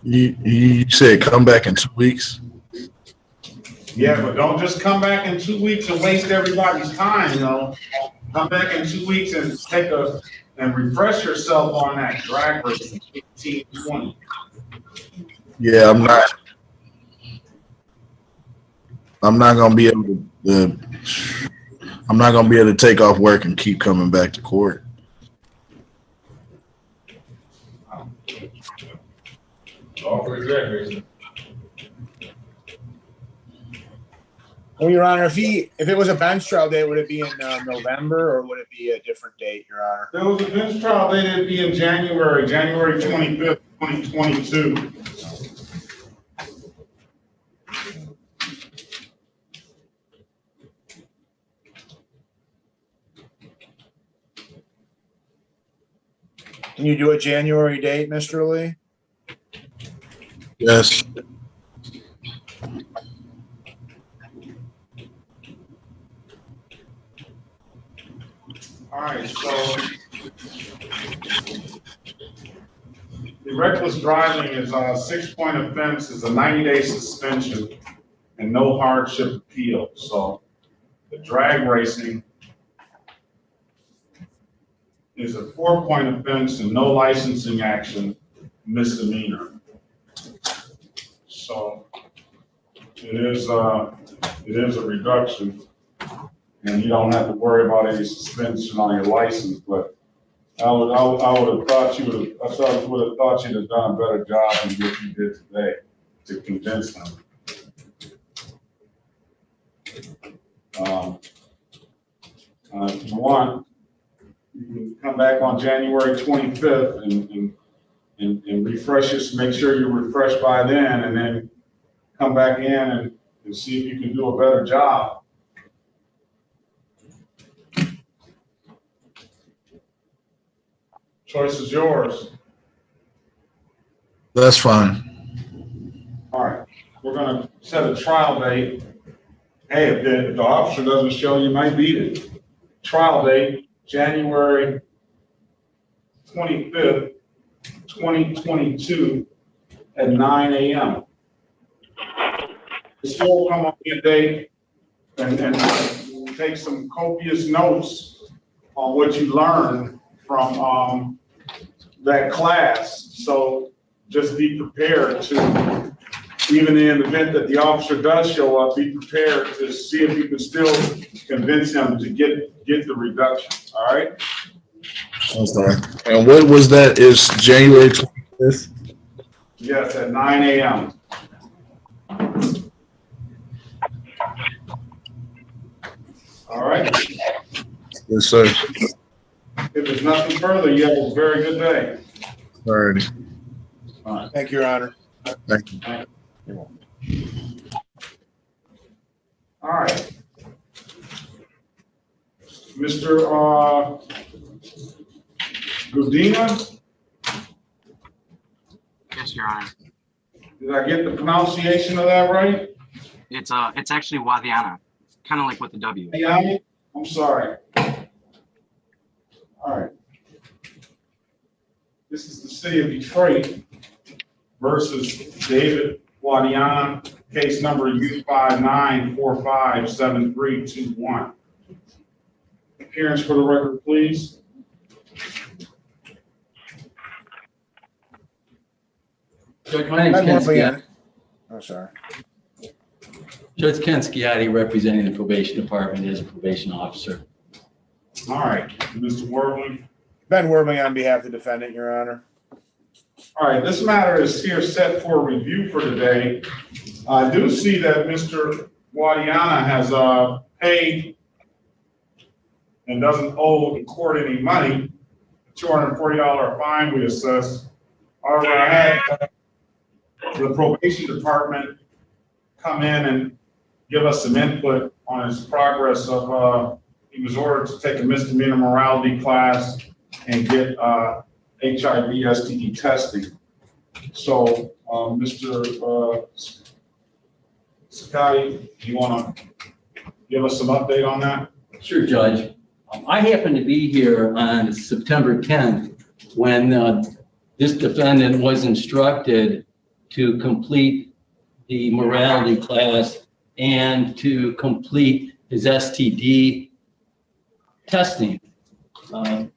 S14: You said come back in 2 weeks?
S3: Yeah, but don't just come back in 2 weeks and waste everybody's time, Come back in 2 weeks and refresh yourself on that drag racing 15-20.
S14: Yeah, I'm not gonna be able to. I'm not gonna be able to take off work and keep coming back to court.
S19: Offer drag racing.
S5: Well, Your Honor, if it was a bench trial date, would it be in November or would it be a different date, Your Honor?
S3: If it was a bench trial date, it'd be in January 25th, 2022.
S5: Can you do a January date, Mr. Lee?
S14: Yes.
S3: All right, so the reckless driving is a 6-point offense, is a 90-day suspension and no hardship appeal. So the drag racing is a 4-point offense and no licensing action, misdemeanor. So it is a reduction, and you don't have to worry about any suspension on your license. But I would have thought you'd have done a better job than what you did today to convince them. If you want, you can come back on January 25th and refresh this, make sure you're refreshed by then, and then come back in and see if you can do a better job. Choice is yours.
S14: That's fine.
S3: All right, we're gonna set a trial date. Hey, if the officer doesn't show, you might beat it. Trial date, January 25th, 2022 at 9 a.m. This will come on your date and take some copious notes on what you learned from that class. So just be prepared to, even in the event that the officer does show up, be prepared to see if you can still convince him to get the reduction, all right?
S14: Okay. And what was that? Is January 25th?
S3: Yes, at 9 a.m. All right.
S14: Yes, sir.
S3: If there's nothing further, you have a very good day.
S14: All righty.
S3: All right.
S5: Thank you, Your Honor.
S14: Thank you.
S5: You're welcome.
S3: All right. Mr. Gudina,
S1: Yes, Your Honor.
S3: did I get the pronunciation of that right?
S1: It's actually Wadiana, kind of like with the W.
S3: Yeah, I'm sorry. All right. This is the city of Detroit versus David Wadiana, case number U59457321. Appearance for the record, please.
S4: Judge, my name is Ken Sciatti.
S5: Oh, sorry.
S4: Judge Ken Sciatti, representing the probation department as a probation officer.
S3: All right, Mr. Worthing.
S5: Ben Worthing on behalf of the defendant, Your Honor.
S3: All right, this matter is here set for review for today. I do see that Mr. Wadiana has paid and doesn't owe the court any money, $240 fine we assessed. However, I had the probation department come in and give us some input on his progress of, he was ordered to take a misdemeanor morality class and get HIV STD testing. So, Mr. Sciatti, you want to give us some update on that?
S4: Sure, Judge. I happened to be here on September 10th when this defendant was instructed to complete the morality class and to complete his STD testing. I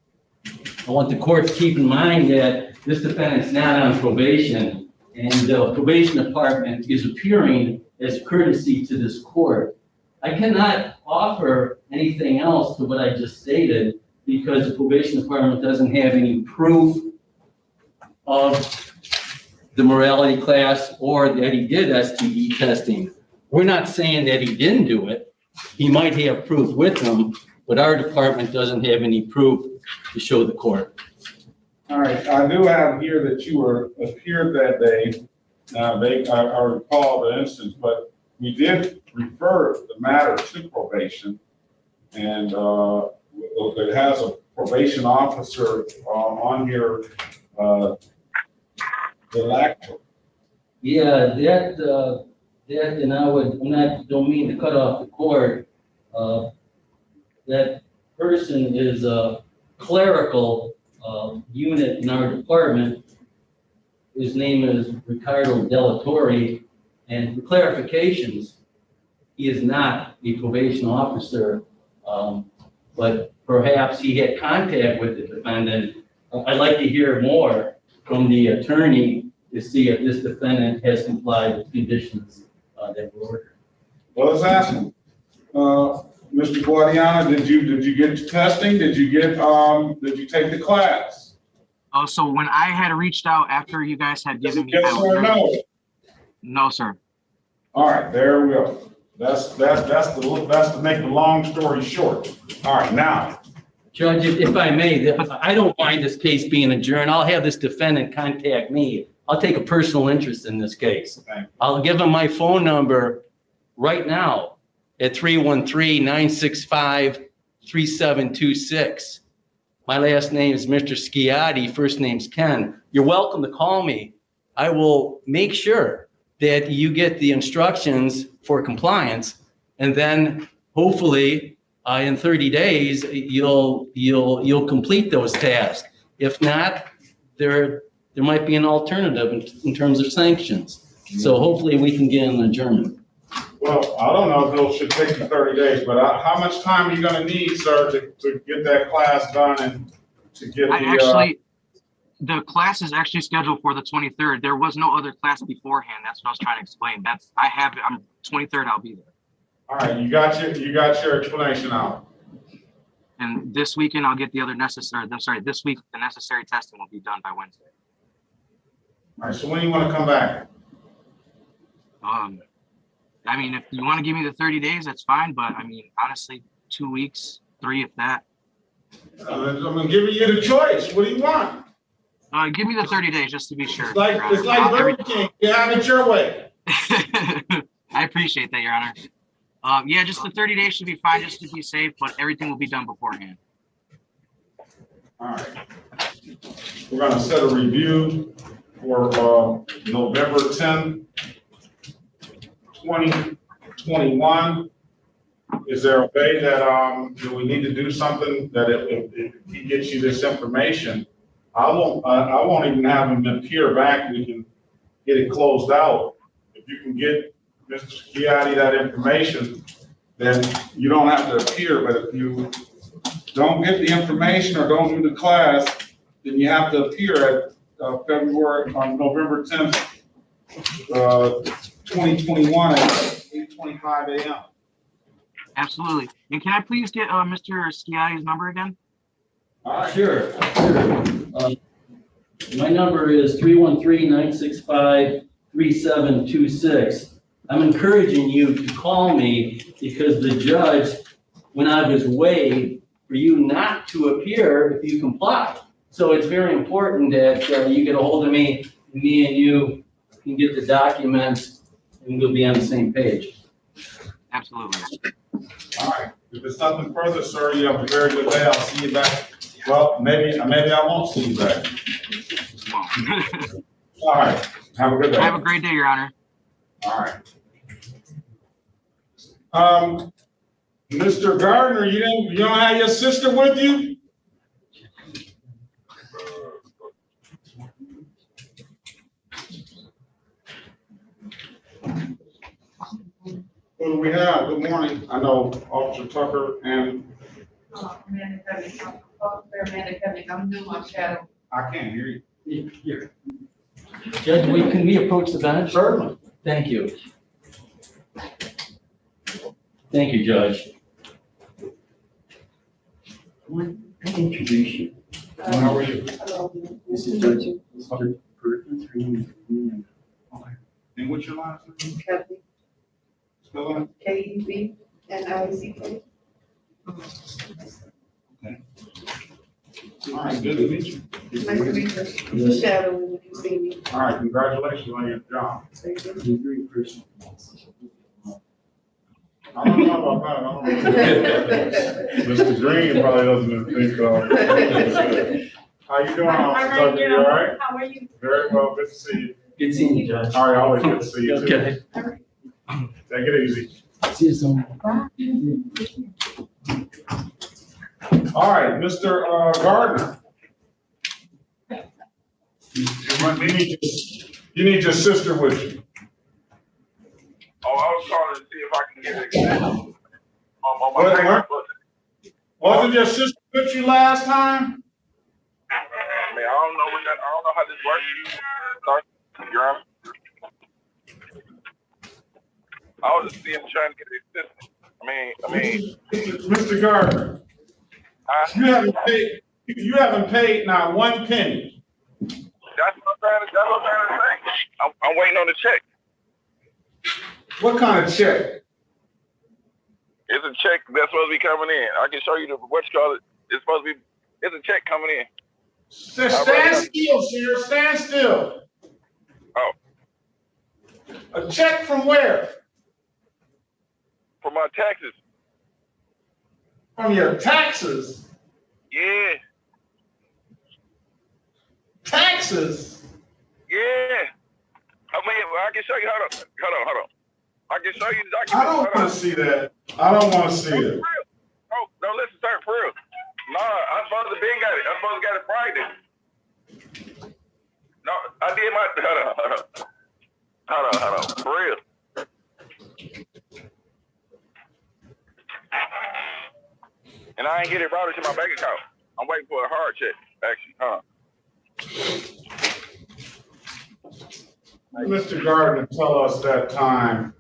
S4: want the court to keep in mind that this defendant's not on probation, and the probation department is appearing as courtesy to this court. I cannot offer anything else to what I just stated because the probation department doesn't have any proof of the morality class or that he did STD testing. We're not saying that he didn't do it. He might have proof with him, but our department doesn't have any proof to show the court.
S3: All right, I do have here that you appeared that day. I recall the instance, but we did refer the matter to probation, and it has a probation officer on here,
S4: Yeah, that, and I don't mean to cut off the cord. That person is a clerical unit in our department. His name is Ricardo Delatorre, and for clarifications, he is not a probation officer, but perhaps he had contact with the defendant. I'd like to hear more from the attorney to see if this defendant has complied with conditions that were ordered.
S3: Well, let's ask him. Mr. Guadiana, did you get testing? Did you take the class?
S1: Oh, so when I had reached out after you guys had given me
S3: Yes or no?
S1: No, sir.
S3: All right, there we go. That's to make the long story short. All right, now.
S4: Judge, if I may, I don't mind this case being adjourned. I'll have this defendant contact me. I'll take a personal interest in this case.
S3: Okay.
S4: I'll give him my phone number right now at 313-965-3726. My last name is Mr. Schiotti, first name's Ken. You're welcome to call me. I will make sure that you get the instructions for compliance, and then hopefully in 30 days, you'll complete those tasks. If not, there might be an alternative in terms of sanctions. So hopefully we can get an adjournment.
S3: Well, I don't know if it should take you 30 days, but how much time are you gonna need, sir, to get that class done and to get
S1: the class is actually scheduled for the 23rd. There was no other class beforehand. That's what I was trying to explain. I'm 23rd, I'll be there.
S3: All right, you got your explanation out.
S1: And this weekend I'll get this week the necessary testing will be done by Wednesday.
S3: All right, so when do you want to come back?
S1: I mean, if you want to give me the 30 days, that's fine. But I mean, honestly, 2 weeks, 3, if that.
S3: I'm giving you the choice. What do you want?
S1: Give me the 30 days just to be sure.
S3: It's like Burger King. You have it your way.
S1: I appreciate that, Your Honor. Yeah, just the 30 days should be fine, just to be safe. But everything will be done beforehand.
S3: All right. We're gonna set a review for November 10th. 2021. Is there a way that do we need to do something that if he gets you this information, I won't even have him appear back. We can get it closed out. If you can get Mr. Schiotti that information, then you don't have to appear. But if you don't get the information or don't do the class, then you have to appear at November 10th. 2021 at 8:25 a.m.
S1: Absolutely. And can I please get Mr. Schiotti's number again?
S4: Sure. My number is 313-965-3726. I'm encouraging you to call me because the judge, when I was waived, for you not to appear if you comply. So it's very important that you get a hold of me and you can get the documents and we'll be on the same page.
S1: Absolutely.
S3: All right. If there's nothing further, sir, you have a very good day. I'll see you back. Well, maybe I won't see you back. All right. Have a good day.
S1: Have a great day, Your Honor.
S3: All right. Mr. Gardner, you don't have your sister with you? Who do we have? Good morning. I know Officer Tucker and.
S2: Amanda Cummings. I'm doing my shadow.
S3: I can't hear you.
S4: Here. Judge, can we approach the bench?
S3: Certainly.
S4: Thank you. Thank you, Judge. I introduce you.
S3: How are you?
S2: Hello.
S4: This is Judge Perkins.
S3: Okay. And what's your last name?
S2: Kathy.
S3: Spell it.
S2: KEVNICK.
S3: Okay. All right, good to meet you.
S2: Nice to meet you. Shadow if you see me.
S3: All right, congratulations on your job.
S2: Thank you.
S4: You're very personal.
S3: I don't know about that. Mr. Green probably doesn't think. How you doing, Officer Tucker? You all right?
S2: How are you?
S3: Very well. Good to see you.
S4: Good seeing you, Judge.
S3: All right, always good to see you too.
S4: Okay.
S3: Take it easy.
S4: See you soon.
S3: All right, Mr. Gardner. You need your sister with you.
S16: Oh, I was calling to see if I can get an extension on my
S3: Wasn't your sister with you last time?
S16: I mean, I don't know how this works. Your Honor. I was just trying to get an extension.
S3: Mr. Gardner, you haven't paid not one penny.
S16: That's what I'm trying to say. I'm waiting on the check.
S3: What kind of check?
S16: It's a check that's supposed to be coming in. I can show you it's a check coming in.
S3: Stand still, sir. Stand still.
S16: Oh.
S3: A check from where?
S16: For my taxes.
S3: From your taxes?
S16: Yeah.
S3: Taxes?
S16: Yeah. I mean, I can show you. Hold on. I can show you the document.
S3: I don't want to see that. I don't want to see it.
S16: Oh, no, listen, sir, for real. Nah, I'm supposed to got it. I'm supposed to got it Friday. No, I did my. Hold on. For real. And I ain't get it routed to my bank account. I'm waiting for a hard check, actually.
S3: Mr. Gardner, tell us that time.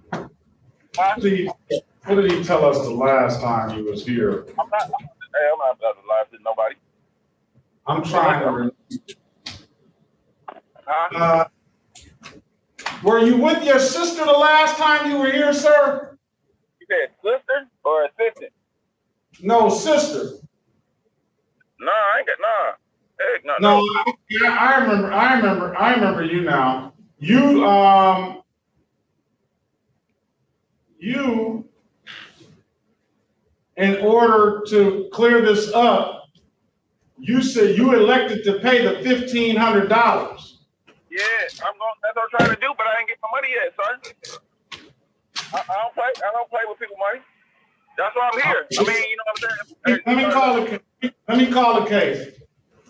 S3: What did he tell us the last time he was here?
S16: I'm not about to lie to nobody.
S3: I'm trying to remember. Were you with your sister the last time you were here, sir?
S16: You said sister or assistant?
S3: No, sister.
S16: No, I ain't got Heck, no.
S3: No, I remember you now. You, in order to clear this up, you said you elected to pay the $1,500.
S16: Yeah, that's what I'm trying to do, but I ain't get my money yet, son. I don't play with people's money. That's why I'm here. I mean, you know what I'm saying?
S3: Let me call the case.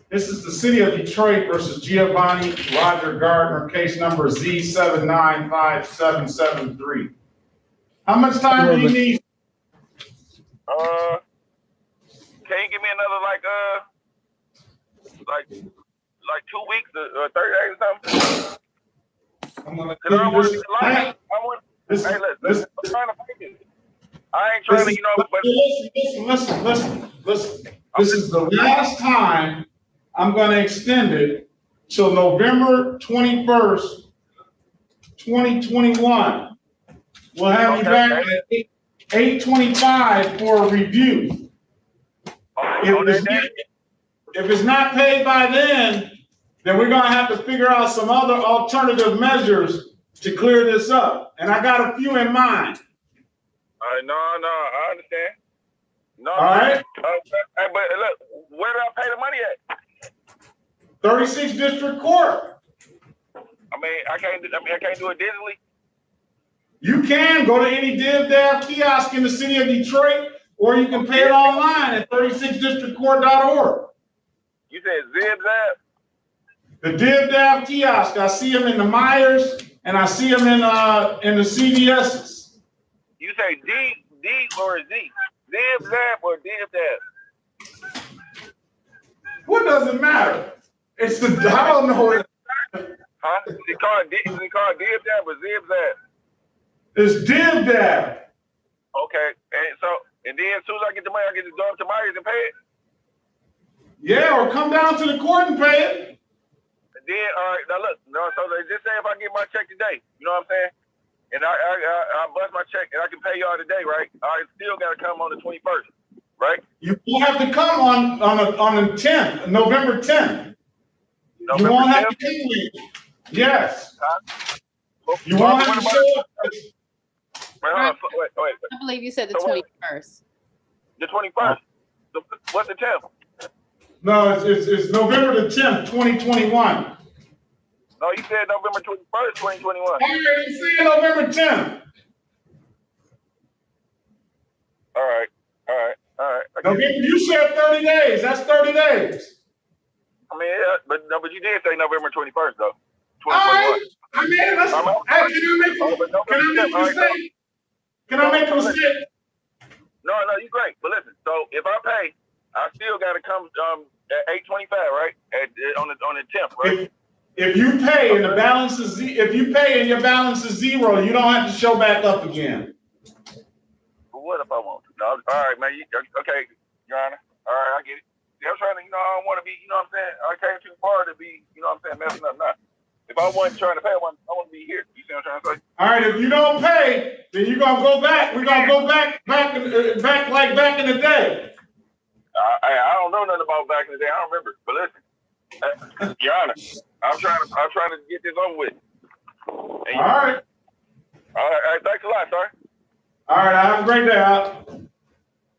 S3: This is the city of Detroit versus Giovanni Roger Gardner, case number Z795773. How much time do you need?
S16: Can you give me another like 2 weeks or 30 days or something?
S3: I'm gonna
S16: Cause I don't want to be lying. Listen, I'm trying to make it. I ain't trying to, you know, but
S3: listen. This is the last time I'm going to extend it till November 21st, 2021. We'll have you back at 8:25 for a review. If it's not paid by then we're going to have to figure out some other alternative measures to clear this up. And I got a few in mind.
S16: No, I understand. No,
S3: all right.
S16: But look, where do I pay the money at?
S3: 36 District Court.
S16: I mean, I can't do it digitally.
S3: You can go to any DivDav kiosk in the city of Detroit, or you can pay it online at 36districtcourt.org.
S16: You said ZipZap?
S3: The DivDav kiosk. I see them in the Myers, and I see them in the CVS's.
S16: You say D or Z? ZipZap or DivDav?
S3: What does it matter? It's the I don't know.
S16: Huh? Is it called DivDav or ZipZap?
S3: It's DivDav.
S16: Okay, and then as soon as I get the money, I get to go up to Myers and pay it.
S3: Yeah, or come down to the court and pay it.
S16: And then, all right, now look, so just say if I get my check today, you know what I'm saying? And I bust my check and I can pay y'all today, right? I still got to come on the 21st, right?
S3: You won't have to come on the 10th, November 10th. You won't have to come in. Yes. You won't have to show up.
S16: Wait.
S6: I believe you said the 21st.
S16: The 21st. What's the 10th?
S3: No, it's November the 10th, 2021.
S16: No, you said November 21st, 2021.
S3: I already said November 10th.
S16: All right.
S3: November, you said 30 days. That's 30 days.
S16: I mean, yeah, but you did say November 21st, though. 2021.
S3: All right. I mean, listen. Can I make a mistake?
S16: No, you're great. But listen, so if I pay, I still got to come at 8:25, right? On the 10th, right?
S3: If you pay and the balance is your balance is zero, you don't have to show back up again.
S16: But what if I want to? No, all right, man. Okay, Your Honor. All right, I get it. See, I'm trying to, I don't want to be, you know what I'm saying? I came too far to be, you know what I'm saying, messing up now. If I wasn't trying to pay, I want to be here. You see what I'm trying to say?
S3: All right, if you don't pay, then you're gonna go back. We're gonna go back like back in the day.
S16: I don't know nothing about back in the day. I don't remember. But listen, Your Honor, I'm trying to get this over with.
S3: All right.
S16: All right. Thanks a lot, sir.
S3: All right. Have a great day, Al.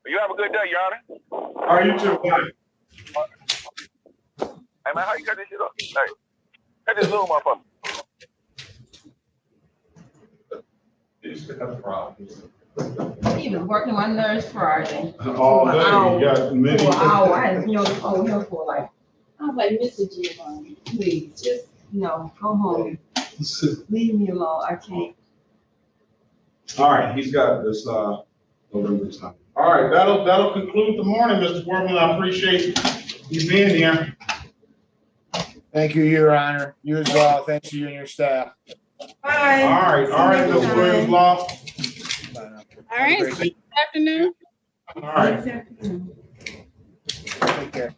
S16: You have a good day, Your Honor.
S3: All right, you too. Bye.
S16: Hey man, how you cut this shit up? Hey, cut this Zoom up for me.
S9: He was working my nerves Friday.
S3: All day, you got many.
S9: For an hour, I had to be on the phone with him for like, I was like, Mr. Giovanni, please, just, go home. Leave me alone, I can't.
S3: All right, he's got this, November time. All right, that'll conclude the morning, Mr. Workman. I appreciate you being here.
S5: Thank you, Your Honor. You as well. Thanks to you and your staff.
S9: Bye.
S3: All right, Mr. Williams Law.
S6: All right, see you this afternoon.
S3: All right.
S5: Take care.